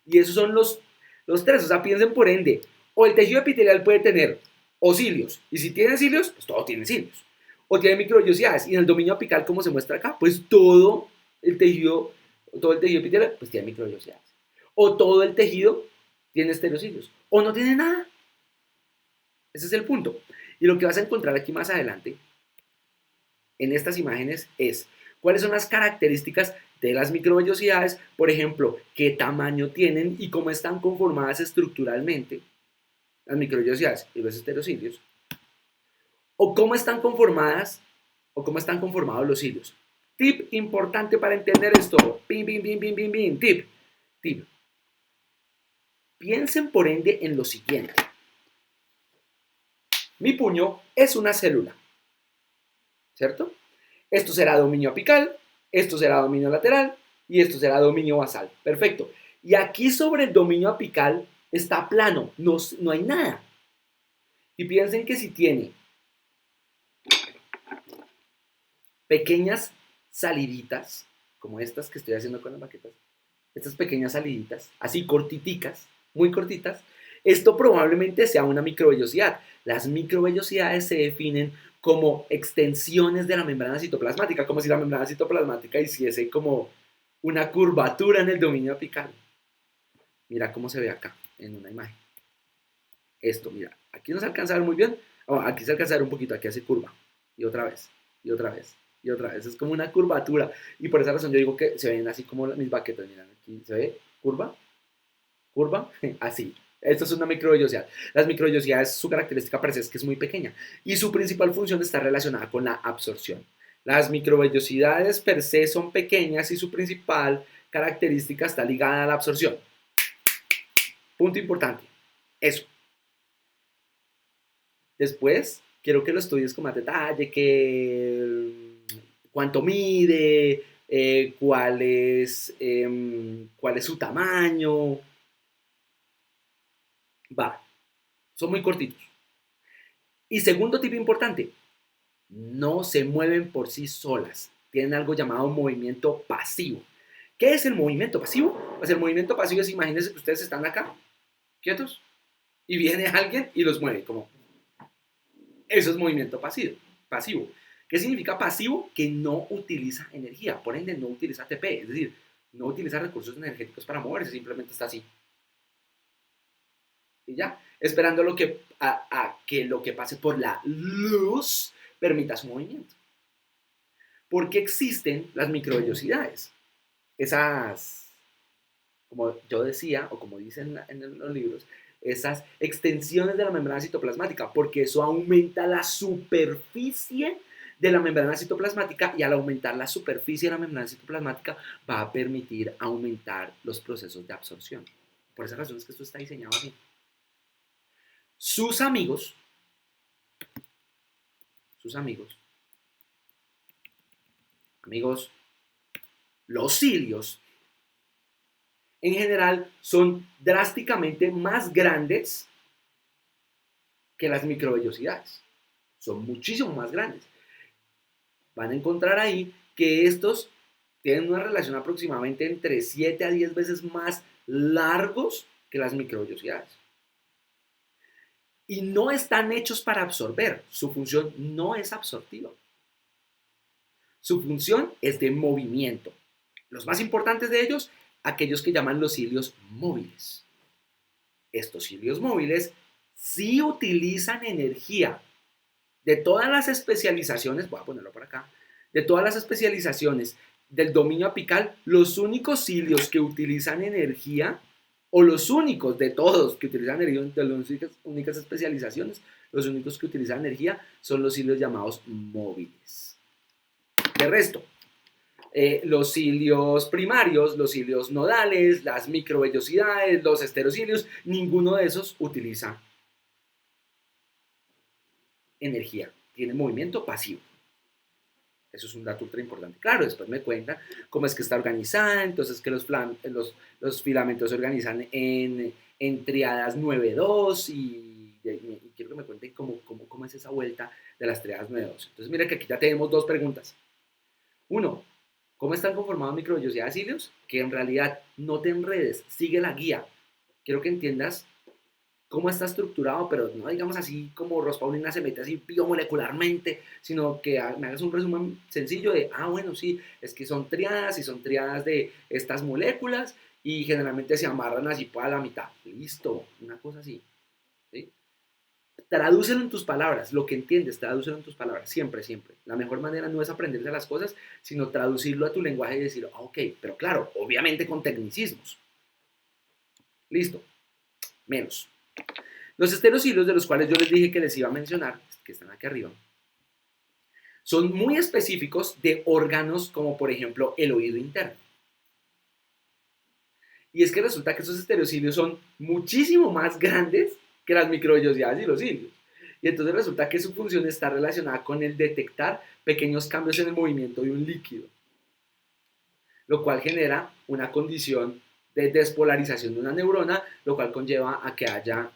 Y esos son los 3. O sea, piensen por ende. O el tejido epitelial puede tener o cilios. Y si tiene cilios, pues todo tiene cilios. O tiene microvellosidades. Y en el dominio apical, como se muestra acá, pues todo el tejido epitelial, pues tiene microvellosidades. O todo el tejido tiene estereocilios. O no tiene nada. Ese es el punto. Y lo que vas a encontrar aquí más adelante en estas imágenes es cuáles son las características de las microvellosidades, por ejemplo, qué tamaño tienen y cómo están conformadas estructuralmente las microvellosidades y los esterocilios, o cómo están conformadas o cómo están conformados los cilios. Tip importante para entender esto. Pim, pim, pim, pim, pim, pim. Tip. Piensen por ende en lo siguiente. Mi puño es una célula, ¿cierto? Esto será dominio apical, esto será dominio lateral y esto será dominio basal. Perfecto. Y aquí sobre el dominio apical está plano, no hay nada. Y piensen que si tiene pequeñas saliditas, como estas que estoy haciendo con las baquetas, estas pequeñas saliditas, así cortiticas, muy cortitas, esto probablemente sea una microvellosidad. Las microvellosidades se definen como extensiones de la membrana citoplasmática, como si la membrana citoplasmática hiciese como una curvatura en el dominio apical. Mira cómo se ve acá en una imagen. Esto, mira, aquí no se alcanza a ver muy bien, aquí se alcanza a ver un poquito, aquí hace curva, y otra vez, y otra vez, y otra vez, es como una curvatura, y por esa razón yo digo que se ven así como mis baquetas, miren, aquí se ve curva, así. Esto es una microvellosidad. Las microvellosidades, su característica per se es que es muy pequeña y su principal función está relacionada con la absorción. Las microvellosidades per se son pequeñas y su principal característica está ligada a la absorción. Punto importante. Eso. Después, quiero que lo estudies con más detalle, cuánto mide, cuál es su tamaño. Va, son muy cortitos. Y segundo tip importante, no se mueven por sí solas. Tienen algo llamado movimiento pasivo. ¿Qué es el movimiento pasivo? Pues el movimiento pasivo es, imagínense que ustedes están acá, quietos, y viene alguien y los mueve, como. Eso es movimiento pasivo. ¿Qué significa pasivo? Que no utiliza energía, por ende no utiliza ATP, es decir, no utiliza recursos energéticos para moverse, simplemente está así. Y ya, esperando a que lo que pase por la luz permita su movimiento. ¿Por qué existen las microvellosidades? Esas, como yo decía, o como dicen en los libros, esas extensiones de la membrana citoplasmática, porque eso aumenta la superficie de la membrana citoplasmática, y al aumentar la superficie de la membrana citoplasmática va a permitir aumentar los procesos de absorción. Por esa razón es que esto está diseñado así. Sus amigos, amigos, los cilios, en general son drásticamente más grandes que las microvellosidades. Son muchísimo más grandes. Van a encontrar ahí que estos tienen una relación aproximadamente entre 7 a 10 veces más largos que las microvellosidades. Y no están hechos para absorber. Su función no es absortiva. Su función es de movimiento. Los más importantes de ellos, aquellos que llaman los cilios móviles. Estos cilios móviles sí utilizan energía. De todas las especializaciones, voy a ponerlo por acá, de todas las especializaciones del dominio apical, los únicos cilios que utilizan energía, o los únicos de todos que utilizan energía, de las únicas especializaciones, los únicos que utilizan energía son los cilios llamados móviles. De resto, los cilios primarios, los cilios nodales, las microvellosidades, los esterocilios, ninguno de esos utiliza energía, tiene movimiento pasivo. Eso es un dato ultra importante. Claro, después me cuentan cómo es que está organizada, entonces que los filamentos se organizan en triadas 9-2 y quiero que me cuenten cómo es esa vuelta de las triadas 9-2. Entonces mira que aquí ya tenemos dos preguntas. Uno, ¿cómo están conformados microvellosidades cilios? Que en realidad no te enredes, sigue la guía. Quiero que entiendas cómo está estructurado, pero no digamos así como Ross Paulina se mete así biomolecularmente, sino que me hagas un resumen sencillo de, bueno, sí, es que son triadas y son triadas de estas moléculas y generalmente se amarran así a la mitad. Listo, una cosa así. ¿Sí? Tradúcelo en tus palabras, lo que entiendes, tradúcelo en tus palabras, siempre, siempre. La mejor manera no es aprenderse las cosas, sino traducirlo a tu lenguaje y decir, ok, pero claro, obviamente con tecnicismos. Listo, menos. Los esterocilos, de los cuales yo les dije que les iba a mencionar, que están aquí arriba, son muy específicos de órganos como por ejemplo el oído interno. Y es que resulta que esos esterocilios son muchísimo más grandes que las microvellosidades y los cilios. Y entonces resulta que su función está relacionada con el detectar pequeños cambios en el movimiento de un líquido, lo cual genera una condición de despolarización de una neurona, lo cual conlleva a que haya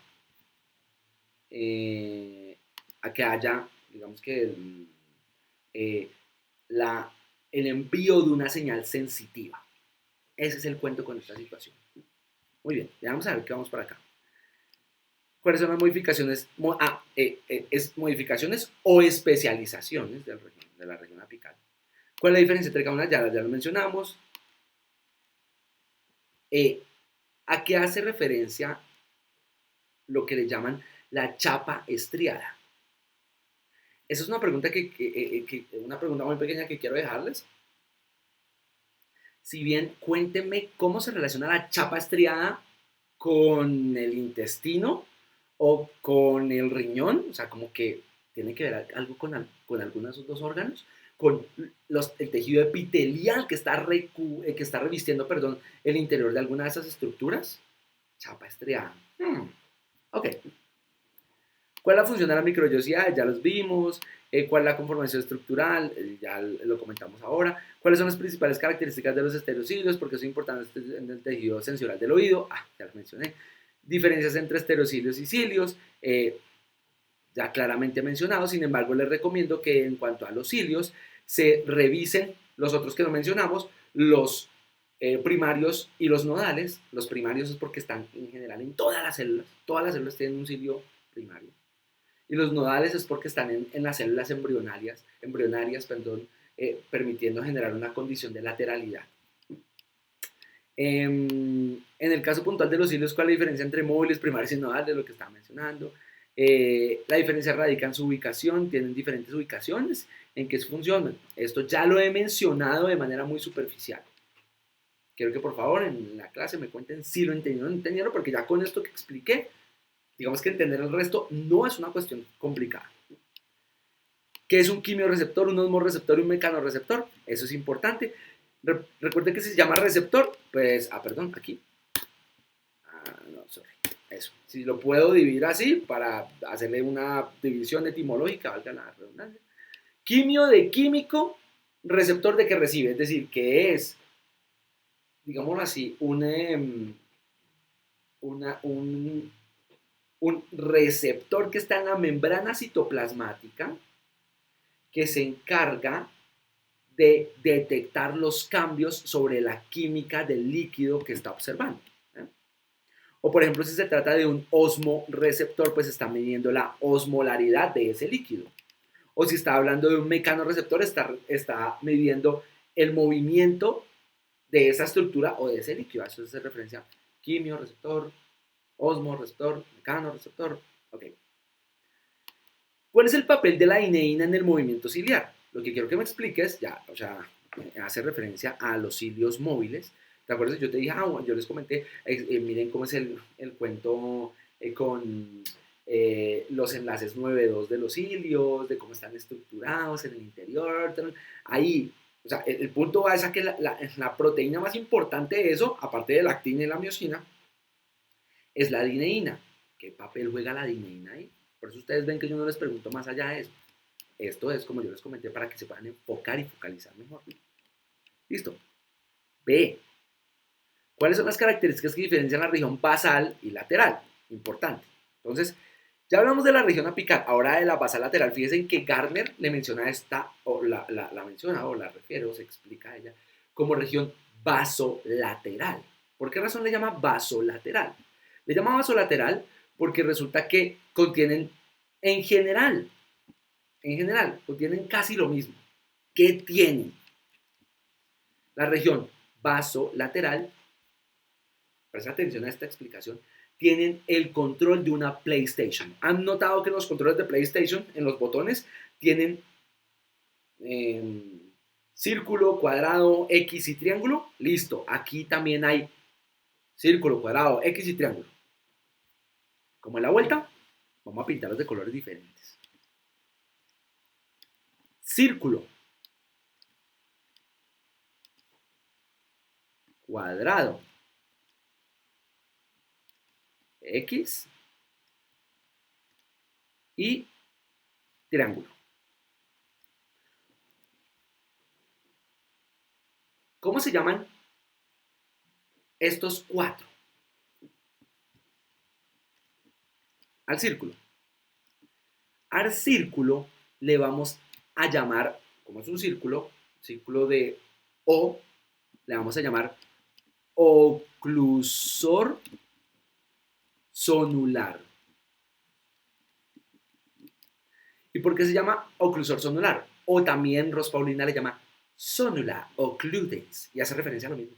digamos que, el envío de una señal sensitiva. Ese es el cuento con esta situación. Muy bien, ya vamos a ver qué vamos para acá. ¿Cuáles son las modificaciones? Modificaciones o especializaciones de la región apical. ¿Cuál es la diferencia entre cada una? Ya lo mencionamos. ¿A qué hace referencia lo que le llaman la chapa estriada? Esa es una pregunta una pregunta muy pequeña que quiero dejarles. Si bien, cuéntenme cómo se relaciona la chapa estriada con el intestino o con el riñón, o sea, como que tiene que ver algo con alguno de esos dos órganos, con el tejido epitelial que está revistiendo, el interior de alguna de esas estructuras. Chapa estriada. Ok. ¿Cuál es la función de la microvellosidad? Ya los vimos. ¿Cuál es la conformación estructural? Ya lo comentamos ahora. ¿Cuáles son las principales características de los esterocilios? Porque son importantes en el tejido sensorial del oído. Ya los mencioné. Diferencias entre esterocilios y cilios. Ya claramente mencionado. Sin embargo, les recomiendo que en cuanto a los cilios, se revisen los otros que no mencionamos, los primarios y los nodales. Los primarios es porque están en general en todas las células. Todas las células tienen un cilio primario. Y los nodales es porque están en las células embrionarias, permitiendo generar una condición de lateralidad. En el caso puntual de los cilios, ¿cuál es la diferencia entre móviles, primarios y nodales? Lo que estaba mencionando. La diferencia radica en su ubicación, tienen diferentes ubicaciones, en qué funcionan. Esto ya lo he mencionado de manera muy superficial. Quiero que por favor en la clase me cuenten si lo entendieron o no entendieron, porque ya con esto que expliqué, digamos que entender el resto no es una cuestión complicada. ¿Qué es un quimioreceptor, un osmoreceptor y un mecanorreceptor? Eso es importante. Recuerden que si se llama receptor, pues, perdón, aquí. No, sorry. Eso. Si lo puedo dividir así para hacerle una división etimológica, valga la redundancia. Quimio de químico, receptor de que recibe, es decir, que es, digámoslo así, un receptor que está en la membrana citoplasmática que se encarga de detectar los cambios sobre la química del líquido que está observando. O por ejemplo, si se trata de un osmoreceptor, pues está midiendo la osmolaridad de ese líquido. O si está hablando de un mecanorreceptor, está midiendo el movimiento de esa estructura o de ese líquido. A eso se referencia quimioreceptor, osmoreceptor, mecanorreceptor. Ok. ¿Cuál es el papel de la dineína en el movimiento ciliar? Lo que quiero que me expliques, ya, o sea, hace referencia a los cilios móviles. ¿Te acuerdas? Yo te dije, bueno, yo les comenté, miren cómo es el cuento con los enlaces 9,2 de los cilios, de cómo están estructurados en el interior. Ahí, o sea, el punto va a que la proteína más importante de eso, aparte de la actina y la miosina, es la dineína. ¿Qué papel juega la dineína ahí? Por eso ustedes ven que yo no les pregunto más allá de eso. Esto es, como yo les comenté, para que se puedan enfocar y focalizar mejor. Listo. B. ¿Cuáles son las características que diferencian la región basal y lateral? Importante. Entonces, ya hablamos de la región apical, ahora de la basal lateral. Fíjense que Gardner le menciona esta, o la menciona, o la refiere, o se explica a ella, como región vasolateral. ¿Por qué razón le llama vasolateral? Le llama vasolateral porque resulta que contienen, en general, contienen casi lo mismo. ¿Qué tienen? La región vasolateral, presta atención a esta explicación, tienen el control de una PlayStation. ¿Han notado que en los controles de PlayStation, en los botones, tienen círculo, cuadrado, X y triángulo? Listo, aquí también hay círculo, cuadrado, X y triángulo. Como en la vuelta, vamos a pintarlos de colores diferentes. Círculo, cuadrado, X y triángulo. ¿Cómo se llaman estos cuatro? Al círculo. Al círculo le vamos a llamar, como es un círculo de O, le vamos a llamar oclusor sonular. ¿Y por qué se llama oclusor sonular? O también Ros Paulina le llama sonula occludens y hace referencia a lo mismo.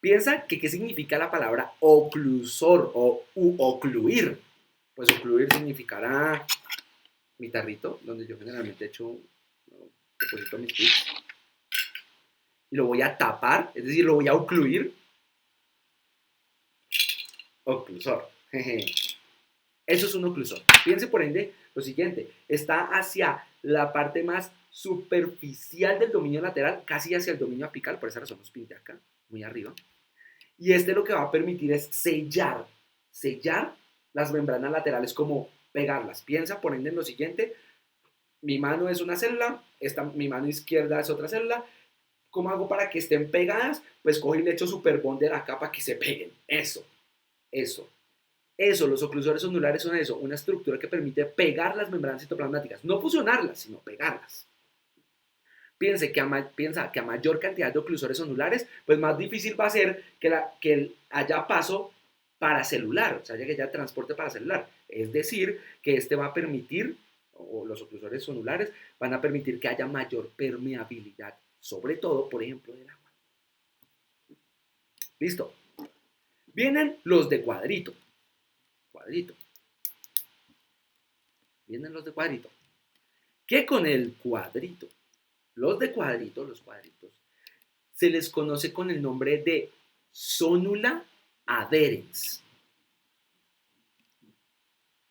Piensa que qué significa la palabra oclusor o ocluir. Pues ocluir significará mi tarrito, donde yo generalmente deposito mis tips. Y lo voy a tapar, es decir, lo voy a ocluir. Oclusor. Eso es un oclusor. Piense por ende lo siguiente, está hacia la parte más superficial del dominio lateral, casi hacia el dominio apical, por esa razón los pinté acá, muy arriba. Y lo que va a permitir es sellar las membranas laterales, como pegarlas. Piensa por ende en lo siguiente, mi mano es una célula, mi mano izquierda es otra célula. ¿Cómo hago para que estén pegadas? Pues cojo y le echo super bonder acá para que se peguen. Eso. Los oclusores sonulares son eso, una estructura que permite pegar las membranas citoplasmáticas, no fusionarlas, sino pegarlas. Piensa que a mayor cantidad de oclusores sonulares, pues más difícil va a ser que haya paso paracelular, o sea, que haya transporte paracelular. Es decir, que va a permitir, o los oclusores sonulares van a permitir que haya mayor permeabilidad, sobre todo, por ejemplo, del agua. ¿Listo? Vienen los de cuadrito. Vienen los de cuadrito. ¿Qué con el cuadrito? Los cuadritos, se les conoce con el nombre de sonula adherens.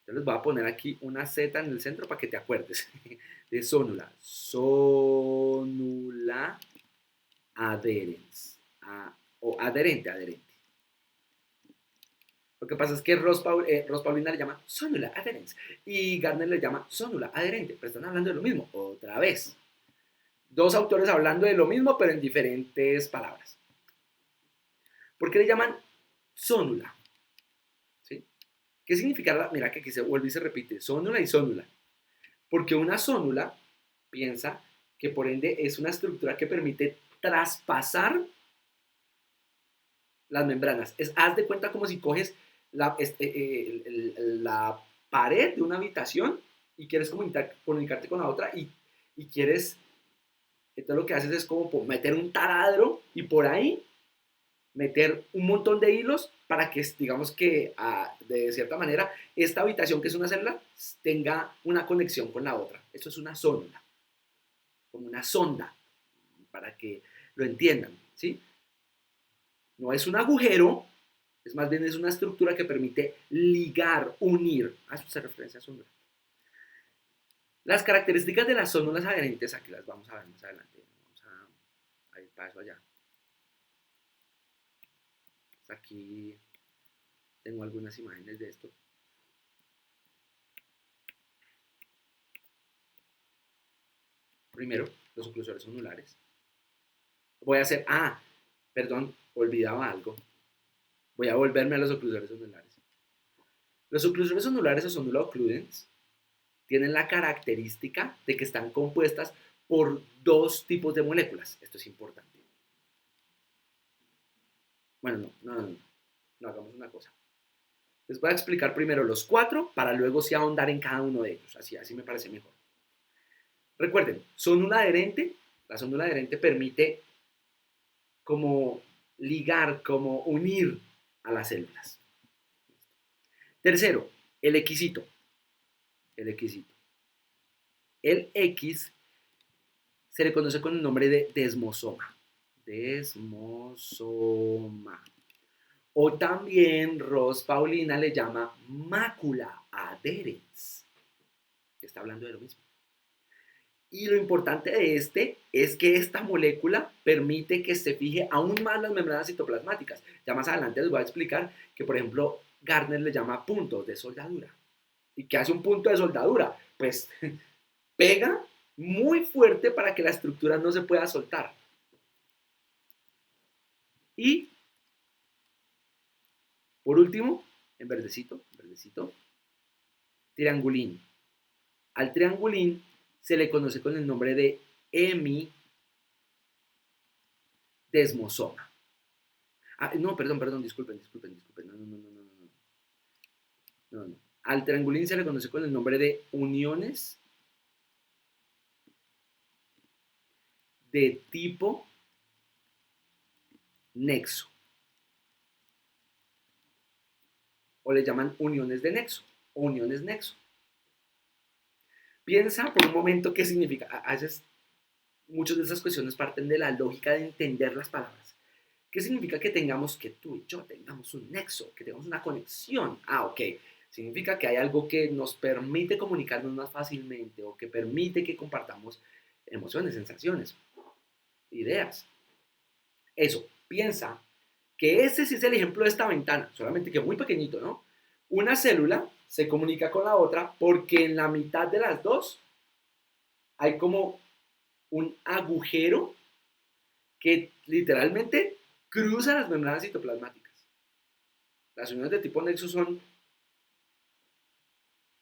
Yo les voy a poner aquí una Z en el centro para que te acuerdes de sonula. Sonula adherens. O adherente. Lo que pasa es que Ross Paulina le llama sonula adherens y Gardner le llama sonula adherente, pero están hablando de lo mismo, otra vez. Dos autores hablando de lo mismo, pero en diferentes palabras. ¿Por qué le llaman sonula? ¿Sí? ¿Qué significa? Mira que aquí se vuelve y se repite, sonula y sonula. Porque una sonula piensa que por ende es una estructura que permite traspasar las membranas. Haz de cuenta como si coges la pared de una habitación y quieres comunicarte con la otra y quieres, entonces lo que haces es como meter un taladro y por ahí meter un montón de hilos para que, digamos que de cierta manera, esta habitación que es una célula tenga una conexión con la otra. Eso es una sonda, como una sonda, para que lo entiendan, ¿sí? No es un agujero, es más bien es una estructura que permite ligar, unir. A eso se referencia a sonda. Las características de las células adherentes, aquí las vamos a ver más adelante. Vamos a ir paso allá. Aquí tengo algunas imágenes de esto. Primero, los oclusores sonulares. Voy a hacer, perdón, olvidaba algo. Voy a volverme a los oclusores sonulares. Los oclusores sonulares o sonula occludens tienen la característica de que están compuestas por dos tipos de moléculas. Esto es importante. Bueno, no hagamos una cosa. Les voy a explicar primero los cuatro para luego sí ahondar en cada uno de ellos. Así me parece mejor. Recuerden, sonula adherente. La sonula adherente permite como ligar, como unir a las células. Tercero, el equisito. El equisito. El X se le conoce con el nombre de desmosoma. Desmosoma. O también Ross Paulina le llama mácula adherens. Está hablando de lo mismo. Y lo importante de este es que esta molécula permite que se fije aún más las membranas citoplasmáticas. Ya más adelante les voy a explicar que, por ejemplo, Gardner le llama puntos de soldadura. ¿Y qué hace un punto de soldadura? Pues pega muy fuerte para que la estructura no se pueda soltar. Y, por último, en verdecito, triangulín. Al triangulín se le conoce con el nombre de hemidesmosoma. No, perdón, disculpen. No. Al triangulín se le conoce con el nombre de uniones de tipo nexo. O le llaman uniones de nexo o uniones nexo. Piensa por un momento qué significa. A veces muchas de esas cuestiones parten de la lógica de entender las palabras. ¿Qué significa que tú y yo tengamos un nexo, que tengamos una conexión? Ok. Significa que hay algo que nos permite comunicarnos más fácilmente o que permite que compartamos emociones, sensaciones, ideas. Eso, piensa que ese sí es el ejemplo de esta ventana, solamente que muy pequeñito, ¿no? Una célula se comunica con la otra porque en la mitad de las dos hay como un agujero que literalmente cruza las membranas citoplasmáticas. Las uniones de tipo nexo son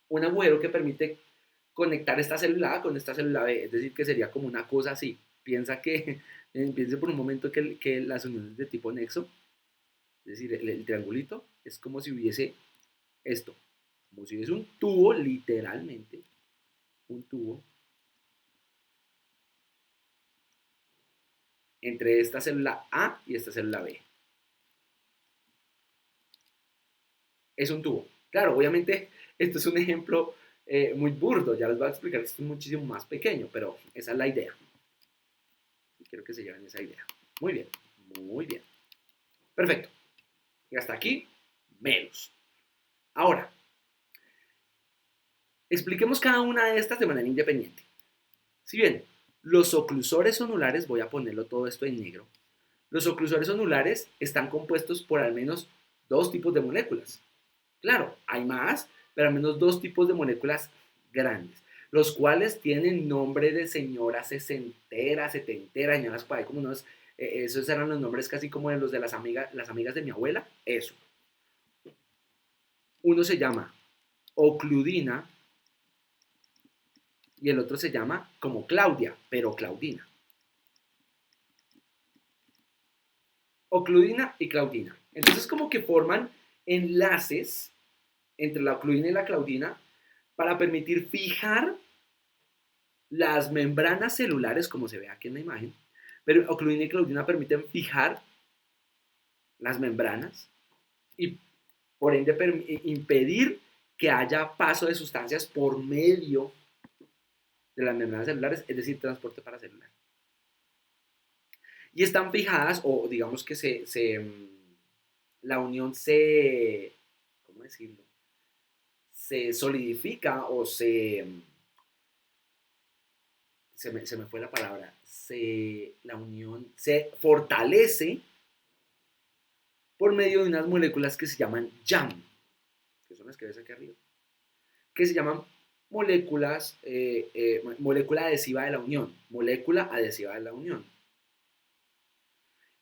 un agujero que permite conectar esta célula A con esta célula B, es decir, que sería como una cosa así. Piense por un momento que las uniones de tipo nexo, es decir, el triangulito, es como si hubiese esto, como si hubiese un tubo, literalmente, un tubo, entre esta célula A y esta célula B. Es un tubo. Claro, obviamente, esto es un ejemplo muy burdo, ya les voy a explicar que esto es muchísimo más pequeño, pero esa es la idea. Y quiero que se lleven esa idea. Muy bien, muy bien. Perfecto. Y hasta aquí, menos. Ahora, expliquemos cada una de estas de manera independiente. Si bien los oclusores sonulares, voy a ponerlo todo esto en negro, los oclusores sonulares están compuestos por al menos dos tipos de moléculas. Claro, hay más, pero al menos dos tipos de moléculas grandes, los cuales tienen nombre de señora sesentera, setentera, señoras por ahí como unos, esos eran los nombres casi como de los de las amigas de mi abuela, eso. Uno se llama ocludina y el otro se llama como Claudia, pero Claudina. Ocludina y Claudina. Entonces como que forman enlaces entre la ocludina y la claudina para permitir fijar las membranas celulares, como se ve aquí en la imagen, pero ocludina y claudina permiten fijar las membranas y por ende impedir que haya paso de sustancias por medio de las membranas celulares, es decir, transporte paracelular. Y están fijadas, o digamos que la unión ¿cómo decirlo? Se solidifica o se me fue la palabra, la unión se fortalece por medio de unas moléculas que se llaman YAM, que son las que ves aquí arriba, que se llaman molécula adhesiva de la unión, molécula adhesiva de la unión.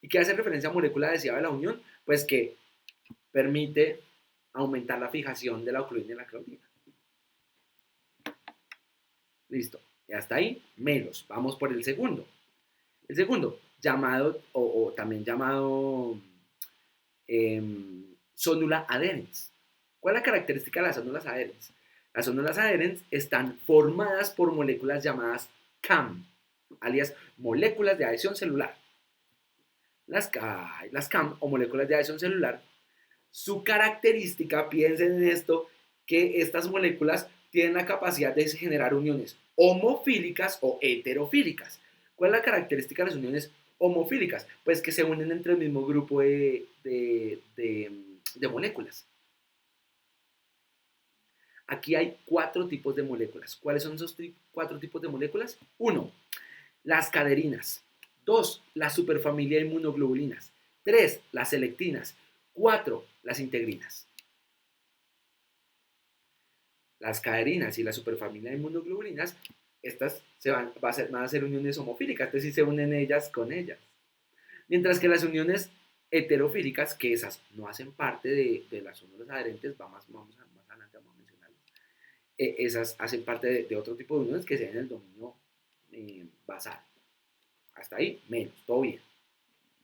¿Y qué hace referencia a molécula adhesiva de la unión? Pues que permite aumentar la fijación de la ocludina y la claudina. Listo. Y hasta ahí, menos. Vamos por el segundo. El segundo, llamado, o también llamado sonula adherens. ¿Cuál es la característica de las zonulas adherens? Las zonulas adherens están formadas por moléculas llamadas CAM, alias moléculas de adhesión celular. Las CAM o moléculas de adhesión celular, su característica, piensen en esto, que estas moléculas tienen la capacidad de generar uniones homofílicas o heterofílicas. ¿Cuál es la característica de las uniones homofílicas? Pues que se unen entre el mismo grupo de moléculas. Aquí hay 4 tipos de moléculas. ¿Cuáles son esos 4 tipos de moléculas? 1. Las caderinas. 2. La superfamilia de inmunoglobulinas. 3. Las selectinas. 4. Las integrinas. Las caderinas y la superfamilia de inmunoglobulinas, estas van a ser uniones homofílicas, es decir, se unen ellas con ellas. Mientras que las uniones heterofílicas, que esas no hacen parte de las uniones adherentes, más adelante vamos a mencionarlas, esas hacen parte de otro tipo de uniones que se ven en el dominio basal. Hasta ahí, menos, todo bien.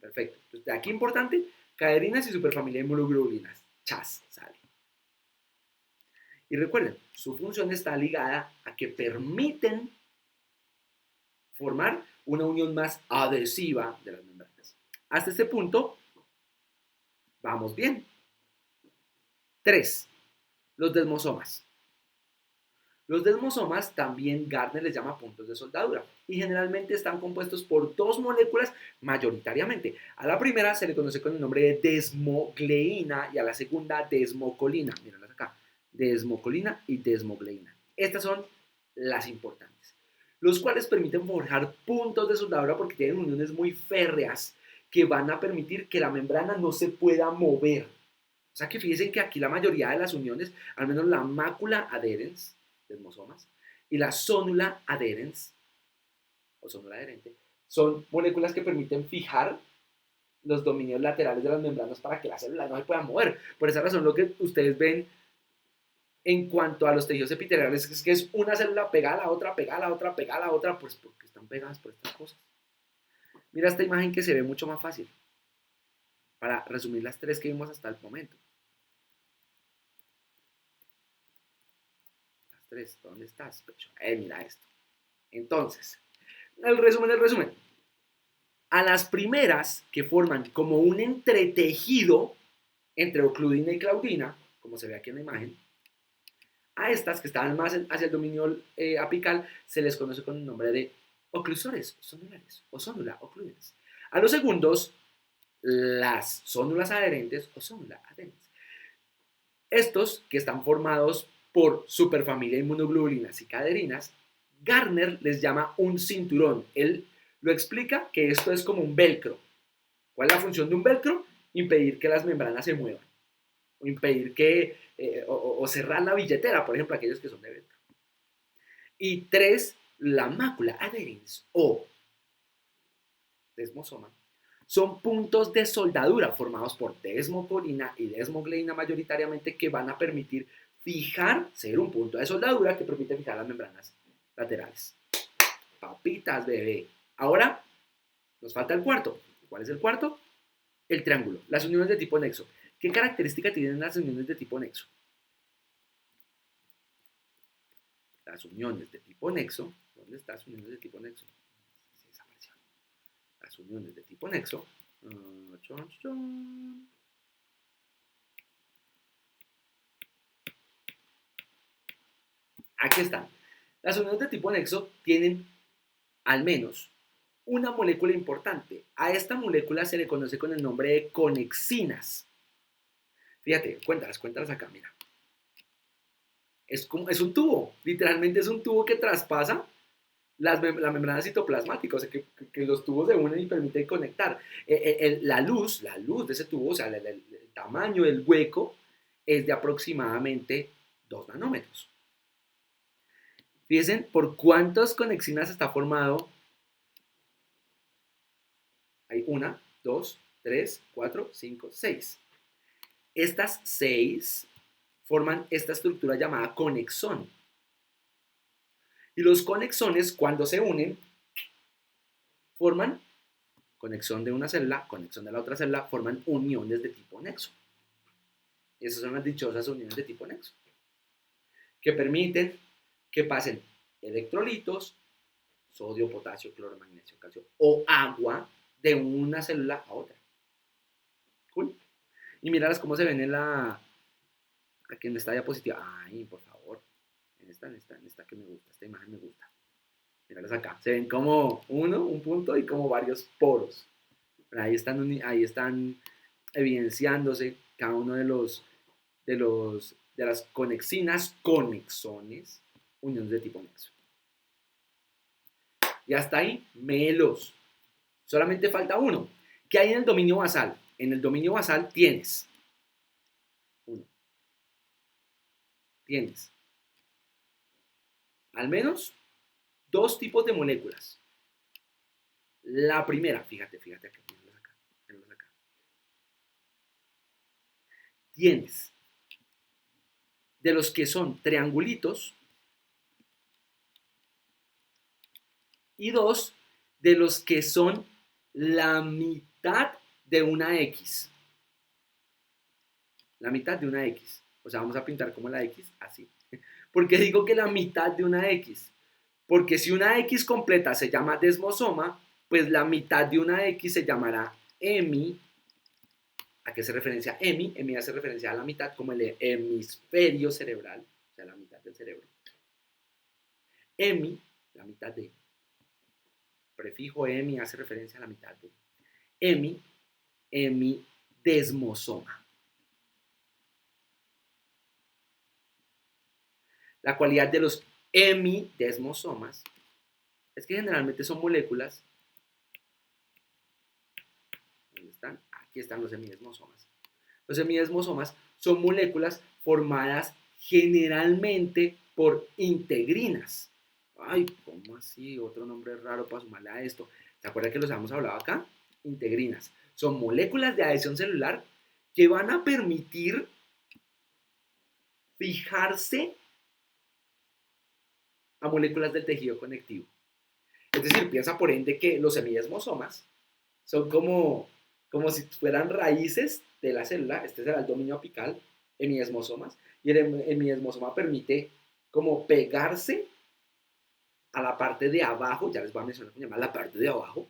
Perfecto. Entonces, de aquí importante, caderinas y superfamilia de inmunoglobulinas. Chas, sale. Y recuerden, su función está ligada a que permiten formar una unión más adhesiva de las membranas. Hasta este punto, vamos bien. 3. Los desmosomas. Los desmosomas también Gardner les llama puntos de soldadura y generalmente están compuestos por 2 moléculas mayoritariamente. A la primera se le conoce con el nombre de desmogleína y a la segunda desmocolina. Mírenlas acá, desmocolina y desmogleína. Estas son las importantes, los cuales permiten forjar puntos de soldadura porque tienen uniones muy férreas que van a permitir que la membrana no se pueda mover. O sea que fíjense que aquí la mayoría de las uniones, al menos la mácula adherens, desmosomas, y la sonula adherens, o sonula adherente, son moléculas que permiten fijar los dominios laterales de las membranas para que la célula no se pueda mover. Por esa razón, lo que ustedes ven en cuanto a los tejidos epiteliales es que es una célula pegada a la otra, pegada a la otra, pegada a la otra, pues porque están pegadas por estas cosas. Mira esta imagen que se ve mucho más fácil, para resumir las 3 que vimos hasta el momento. Las 3, ¿dónde estás, pecho? Mira esto. Entonces, el resumen. A las primeras que forman como un entretejido entre ocludina y claudina, como se ve aquí en la imagen, a estas que estaban más hacia el dominio apical se les conoce con el nombre de oclusores sonulares o sonula ocludens. A los segundos, las células adherentes o células adherentes. Estos, que están formados por superfamilia inmunoglobulinas y caderinas, Gardner les llama un cinturón. Él lo explica que esto es como un velcro. ¿Cuál es la función de un velcro? Impedir que las membranas se muevan. O impedir que, o cerrar la billetera, por ejemplo, aquellos que son de velcro. Y 3, la mácula adherens o desmosoma son puntos de soldadura formados por desmocolina y desmogleina mayoritariamente que van a permitir ser un punto de soldadura que permite fijar las membranas laterales. Papitas, bebé. Ahora nos falta el cuarto. ¿Cuál es el cuarto? El triángulo. Las uniones de tipo nexo. ¿Qué característica tienen las uniones de tipo nexo? Las uniones de tipo nexo. ¿Dónde están las uniones de tipo nexo? Las uniones de tipo nexo. Aquí están. Las uniones de tipo nexo tienen al menos una molécula importante. A esta molécula se le conoce con el nombre de conexinas. Fíjate, cuéntalas acá, mira. Es un tubo, literalmente es un tubo que traspasa la membrana citoplasmática, o sea, que los tubos se unen y permiten conectar. La luz de ese tubo, o sea, el tamaño del hueco es de aproximadamente 2 nanómetros. Fíjense por cuántas conexinas está formado. Hay 1, 2, 3, 4, 5, 6. Estas 6 forman esta estructura llamada conexón. Y los conexones, cuando se unen, forman conexión de una célula, conexión de la otra célula, forman uniones de tipo nexo. Esas son las dichosas uniones de tipo nexo, que permiten que pasen electrolitos, sodio, potasio, cloro, magnesio, calcio, o agua de una célula a otra. Cool. Y míralas cómo se ven aquí en esta diapositiva. Ay, por favor. En esta que me gusta, esta imagen me gusta. Míralas acá. Se ven como un punto y como varios poros. Pero ahí están evidenciándose cada uno de las conexinas, conexones, uniones de tipo nexo. Y hasta ahí, melos. Solamente falta uno. ¿Qué hay en el dominio basal? En el dominio basal tienes al menos 2 tipos de moléculas. La primera, fíjate aquí, míralas acá. Tienes de los que son triangulitos y 2 de los que son la mitad de una X. La mitad de una X. O sea, vamos a pintar como la X así. ¿Por qué digo que la mitad de una X? Porque si una X completa se llama desmosoma, pues la mitad de una X se llamará hemi. ¿A qué se referencia hemi? Hemi hace referencia a la mitad, como el hemisferio cerebral, o sea, la mitad del cerebro. Hemi, la mitad de. Prefijo hemi hace referencia a la mitad de. Hemidesmosoma. La cualidad de los hemidesmosomas es que generalmente son moléculas. ¿Dónde están? Aquí están los hemidesmosomas. Los hemidesmosomas son moléculas formadas generalmente por integrinas. Ay, ¿cómo así? Otro nombre raro para sumarle a esto. ¿Se acuerdan que los habíamos hablado acá? Integrinas. Son moléculas de adhesión celular que van a permitir fijarse a moléculas del tejido conectivo. Es decir, piensa por ende que los hemidesmosomas son como si fueran raíces de la célula. Este será el dominio apical, hemidesmosomas, y el hemidesmosoma permite como pegarse a la parte de abajo, ya les voy a mencionar cómo se llama la parte de abajo,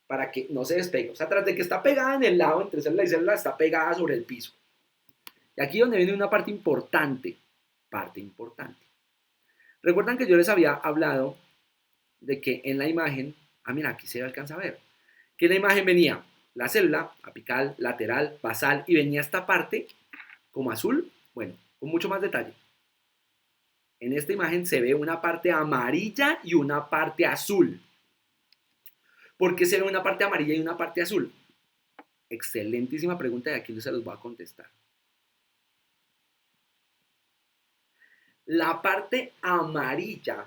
para que no se despegue. O sea, tras de que está pegada en el lado entre célula y célula, está pegada sobre el piso. Y aquí donde viene una parte importante. Recuerdan que yo les había hablado de que en la imagen, mira, aquí se alcanza a ver, que en la imagen venía la célula, apical, lateral, basal, y venía esta parte como azul, bueno, con mucho más detalle. En esta imagen se ve una parte amarilla y una parte azul. ¿Por qué se ve una parte amarilla y una parte azul? Excelentísima pregunta y aquí se los voy a contestar. La parte amarilla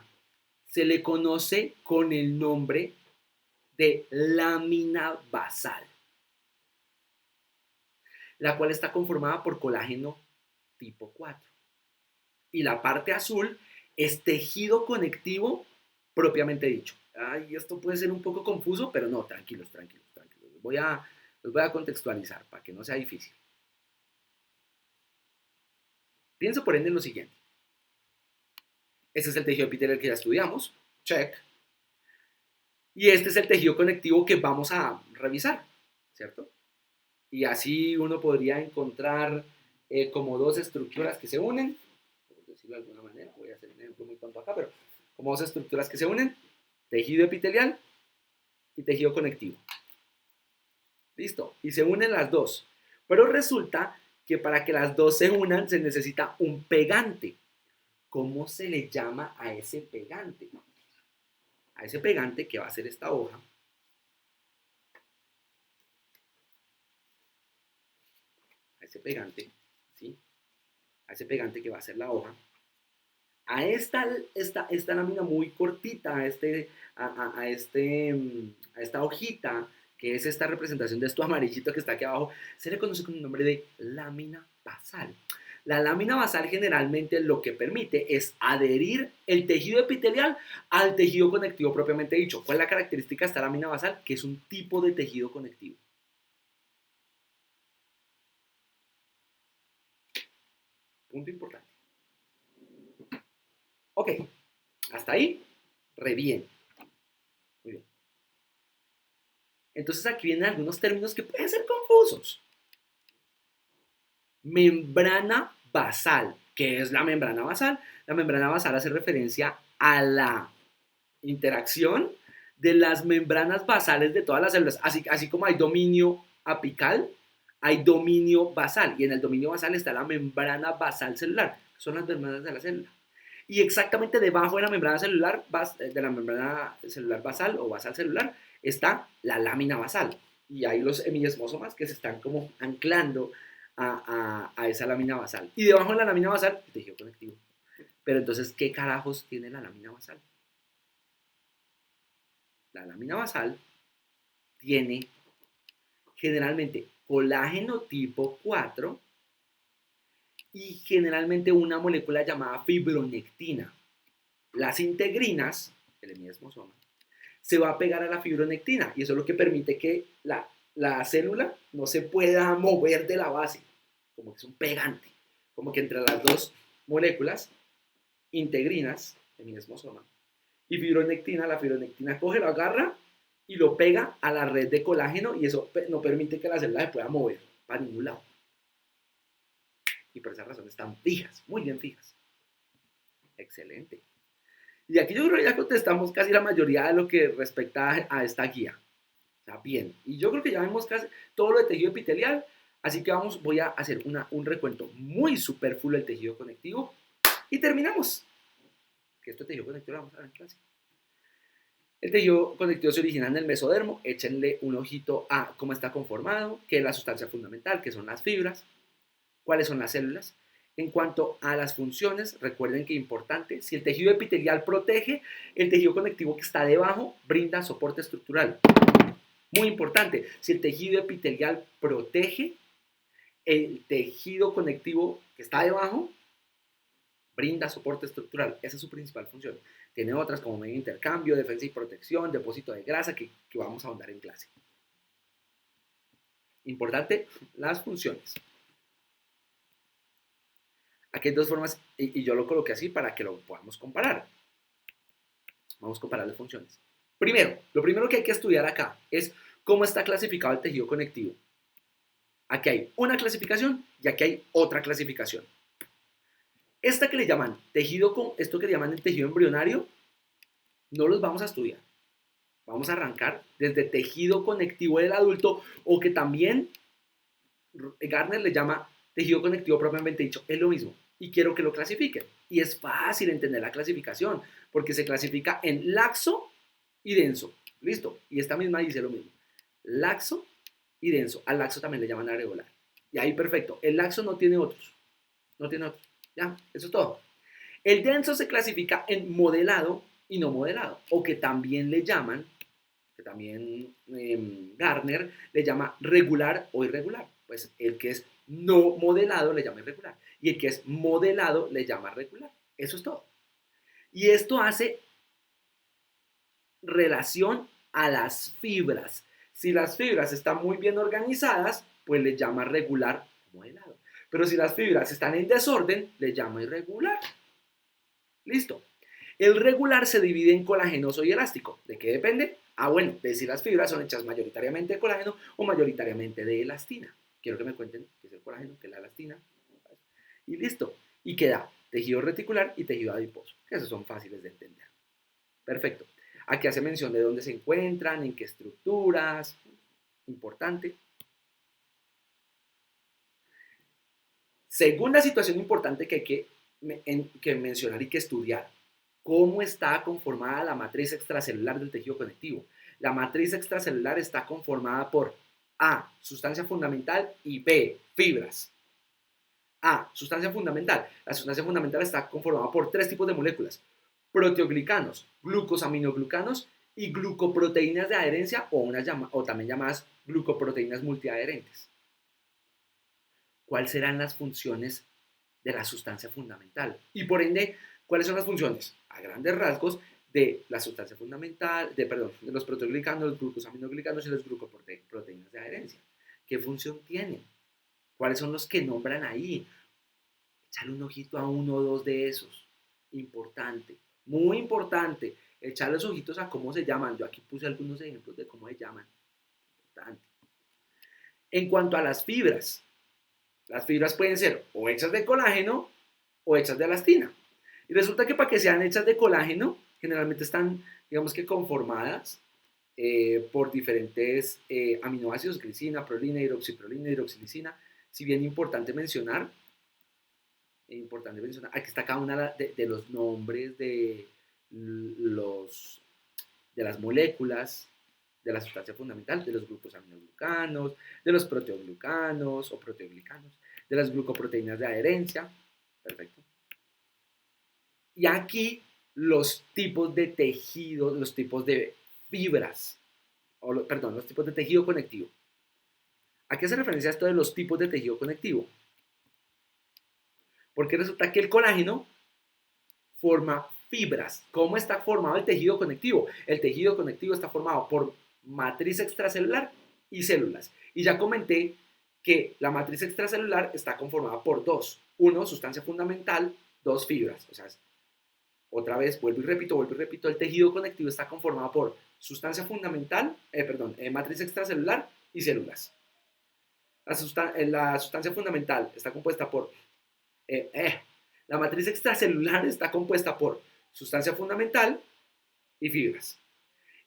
se le conoce con el nombre de lámina basal, la cual está conformada por colágeno tipo 4. Y la parte azul es tejido conectivo propiamente dicho. Ay, esto puede ser un poco confuso, pero no, tranquilos, tranquilos, tranquilos. Los voy a contextualizar para que no sea difícil. Pienso por ende en lo siguiente. Este es el tejido epitelial que ya estudiamos, check. Y este es el tejido conectivo que vamos a revisar, ¿cierto? Y así uno podría encontrar como dos estructuras que se unen, por decirlo de alguna manera, voy a hacer un ejemplo muy tonto acá, pero como dos estructuras que se unen, tejido epitelial y tejido conectivo. Listo, y se unen las dos. Pero resulta que para que las dos se unan se necesita un pegante. ¿Cómo se le llama a ese pegante? A ese pegante que va a ser esta hoja. A ese pegante, ¿sí? A ese pegante que va a ser la hoja. A esta lámina muy cortita, a esta hojita, que es esta representación de esto amarillito que está aquí abajo, se le conoce con el nombre de lámina basal. La lámina basal generalmente lo que permite es adherir el tejido epitelial al tejido conectivo propiamente dicho. ¿Cuál es la característica de esta lámina basal? Que es un tipo de tejido conectivo. Punto importante. Ok, hasta ahí, re bien. Muy bien. Entonces aquí vienen algunos términos que pueden ser confusos. Membrana basal. ¿Qué es la membrana basal? La membrana basal hace referencia a la interacción de las membranas basales de todas las células. Así como hay dominio apical, hay dominio basal. Y en el dominio basal está la membrana basal celular, que son las membranas de la célula. Y exactamente debajo de la membrana celular, basal o basal celular, está la lámina basal. Y hay los hemiesmosomas que se están como anclando a esa lámina basal. Y debajo de la lámina basal, el tejido conectivo. Pero entonces, ¿qué carajos tiene la lámina basal? La lámina basal tiene generalmente colágeno tipo 4 y generalmente una molécula llamada fibronectina. Las integrinas, el hemiesmosoma, se va a pegar a la fibronectina y eso es lo que permite que la célula no se pueda mover de la base, como que es un pegante, como que entre las dos moléculas, integrinas, hemiesmosoma, y fibronectina, la fibronectina coge, lo agarra y lo pega a la red de colágeno y eso no permite que la célula se pueda mover para ningún lado. Y por esa razón están fijas, muy bien fijas. Excelente. Y aquí yo creo que ya contestamos casi la mayoría de lo que respecta a esta guía. Está bien. Y yo creo que ya vemos casi todo lo de tejido epitelial. Así que voy a hacer un recuento muy superfluo del tejido conectivo. Y terminamos. Que este tejido conectivo lo vamos a ver en clase. El tejido conectivo se origina en el mesodermo. Échenle un ojito a cómo está conformado, qué es la sustancia fundamental, qué son las fibras, cuáles son las células. En cuanto a las funciones, recuerden que es importante, si el tejido epitelial protege, el tejido conectivo que está debajo brinda soporte estructural. Muy importante, si el tejido epitelial protege, el tejido conectivo que está debajo brinda soporte estructural. Esa es su principal función. Tiene otras como medio de intercambio, defensa y protección, depósito de grasa que vamos a ahondar en clase. Importante, las funciones. Aquí hay dos formas y yo lo coloqué así para que lo podamos comparar. Vamos a comparar las funciones. Primero, lo primero que hay que estudiar acá es cómo está clasificado el tejido conectivo. Aquí hay una clasificación y aquí hay otra clasificación. Esta que le llaman esto que le llaman el tejido embrionario, no los vamos a estudiar. Vamos a arrancar desde tejido conectivo del adulto, o que también Gardner le llama tejido conectivo propiamente dicho. Es lo mismo. Y quiero que lo clasifiquen. Y es fácil entender la clasificación, porque se clasifica en laxo y denso. Listo. Y esta misma dice lo mismo. Laxo y denso. Al laxo también le llaman areolar. Y ahí perfecto. El laxo no tiene otros. No tiene otros. Ya, eso es todo. El denso se clasifica en modelado y no modelado, o que también le llaman, que también Gardner le llama regular o irregular. Pues el que es no modelado le llama irregular, y el que es modelado le llama regular. Eso es todo. Y esto hace relación a las fibras. Si las fibras están muy bien organizadas, pues le llama regular o modelado. Pero si las fibras están en desorden, le llama irregular. Listo. El regular se divide en colagenoso y elástico. ¿De qué depende? Ah, bueno, de si las fibras son hechas mayoritariamente de colágeno o mayoritariamente de elastina. Quiero que me cuenten qué es el colágeno, qué es la elastina. Y listo. Y queda tejido reticular y tejido adiposo, que esos son fáciles de entender. Perfecto. Aquí hace mención de dónde se encuentran, en qué estructuras. Importante. Segunda situación importante que hay que mencionar y que estudiar. ¿Cómo está conformada la matriz extracelular del tejido conectivo? La matriz extracelular está conformada por A, sustancia fundamental, y B, fibras. A, sustancia fundamental. La sustancia fundamental está conformada por tres tipos de moléculas: proteoglicanos, glucosaminoglucanos y glucoproteínas de adherencia, o también llamadas glucoproteínas multiadherentes. ¿Cuáles serán las funciones de la sustancia fundamental? Y por ende, ¿cuáles son las funciones? A grandes rasgos, de la sustancia fundamental, de los proteoglicanos, los glucosaminoglicanos y los glucoproteínas de adherencia. ¿Qué función tienen? ¿Cuáles son los que nombran ahí? Echarle un ojito a uno o dos de esos. Importante, muy importante. Echarle los ojitos a cómo se llaman. Yo aquí puse algunos ejemplos de cómo se llaman. Importante. En cuanto a las fibras pueden ser o hechas de colágeno o hechas de elastina. Y resulta que para que sean hechas de colágeno, generalmente están, digamos que conformadas por diferentes aminoácidos: glicina, prolina, hidroxiprolina, hidroxilicina. Si bien importante mencionar, aquí está cada una de los nombres de las moléculas de la sustancia fundamental, de los grupos aminoglucanos, de los proteoglucanos o proteoglicanos, de las glucoproteínas de adherencia. Perfecto. Y aquí los tipos de tejido, los tipos de fibras, los tipos de tejido conectivo. ¿A qué hace referencia esto de los tipos de tejido conectivo? Porque resulta que el colágeno forma fibras. ¿Cómo está formado el tejido conectivo? El tejido conectivo está formado por matriz extracelular y células. Y ya comenté que la matriz extracelular está conformada por dos. Uno, sustancia fundamental; dos, fibras. O sea, otra vez, vuelvo y repito, el tejido conectivo está conformado por sustancia fundamental, matriz extracelular y células. La sustancia fundamental está compuesta por la matriz extracelular está compuesta por sustancia fundamental y fibras.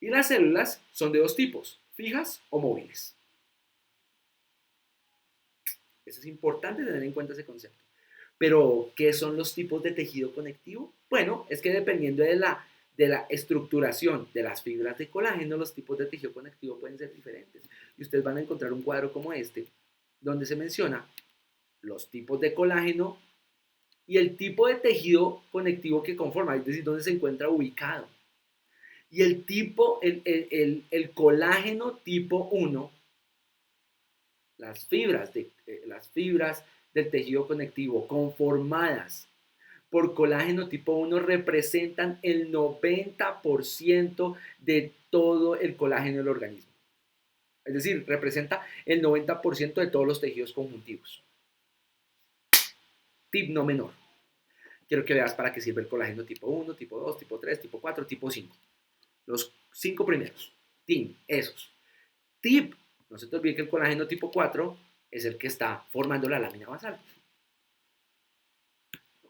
Y las células son de dos tipos: fijas o móviles. Eso es importante tener en cuenta ese concepto. Pero, ¿qué son los tipos de tejido conectivo? Bueno, es que dependiendo de la estructuración de las fibras de colágeno, los tipos de tejido conectivo pueden ser diferentes. Y ustedes van a encontrar un cuadro como este, donde se menciona los tipos de colágeno y el tipo de tejido conectivo que conforma, es decir, dónde se encuentra ubicado. Y el colágeno tipo 1, las fibras del tejido conectivo conformadas por colágeno tipo 1 representan el 90% de todo el colágeno del organismo. Es decir, representa el 90% de todos los tejidos conjuntivos. Tip no menor. Quiero que veas para qué sirve el colágeno tipo 1, tipo 2, tipo 3, tipo 4, tipo 5. Los 5 primeros. Esos. Tip. No se te olvide que el colágeno tipo 4 es el que está formando la lámina basal.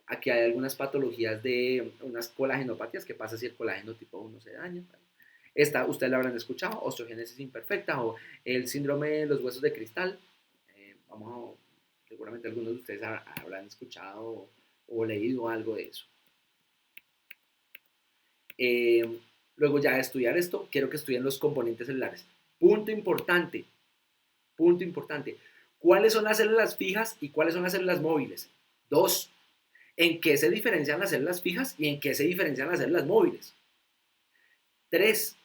Aquí hay algunas patologías de unas colagenopatías. ¿Qué pasa si el colágeno tipo 1 se daña? Esta ustedes la habrán escuchado, osteogénesis imperfecta o el síndrome de los huesos de cristal. Seguramente algunos de ustedes habrán escuchado o leído algo de eso. Luego ya de estudiar esto, quiero que estudien los componentes celulares. Punto importante, punto importante. ¿Cuáles son las células fijas y cuáles son las células móviles? Dos, ¿en qué se diferencian las células fijas y en qué se diferencian las células móviles? Tres,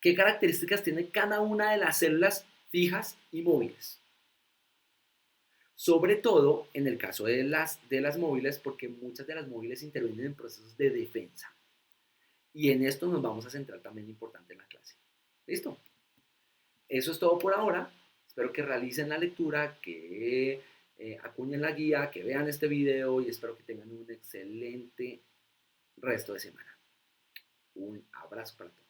¿qué características tiene cada una de las células fijas y móviles? Sobre todo en el caso de las móviles, porque muchas de las móviles intervienen en procesos de defensa. Y en esto nos vamos a centrar también importante en la clase. ¿Listo? Eso es todo por ahora. Espero que realicen la lectura, que acuñen la guía, que vean este video y espero que tengan un excelente resto de semana. Un abrazo para todos.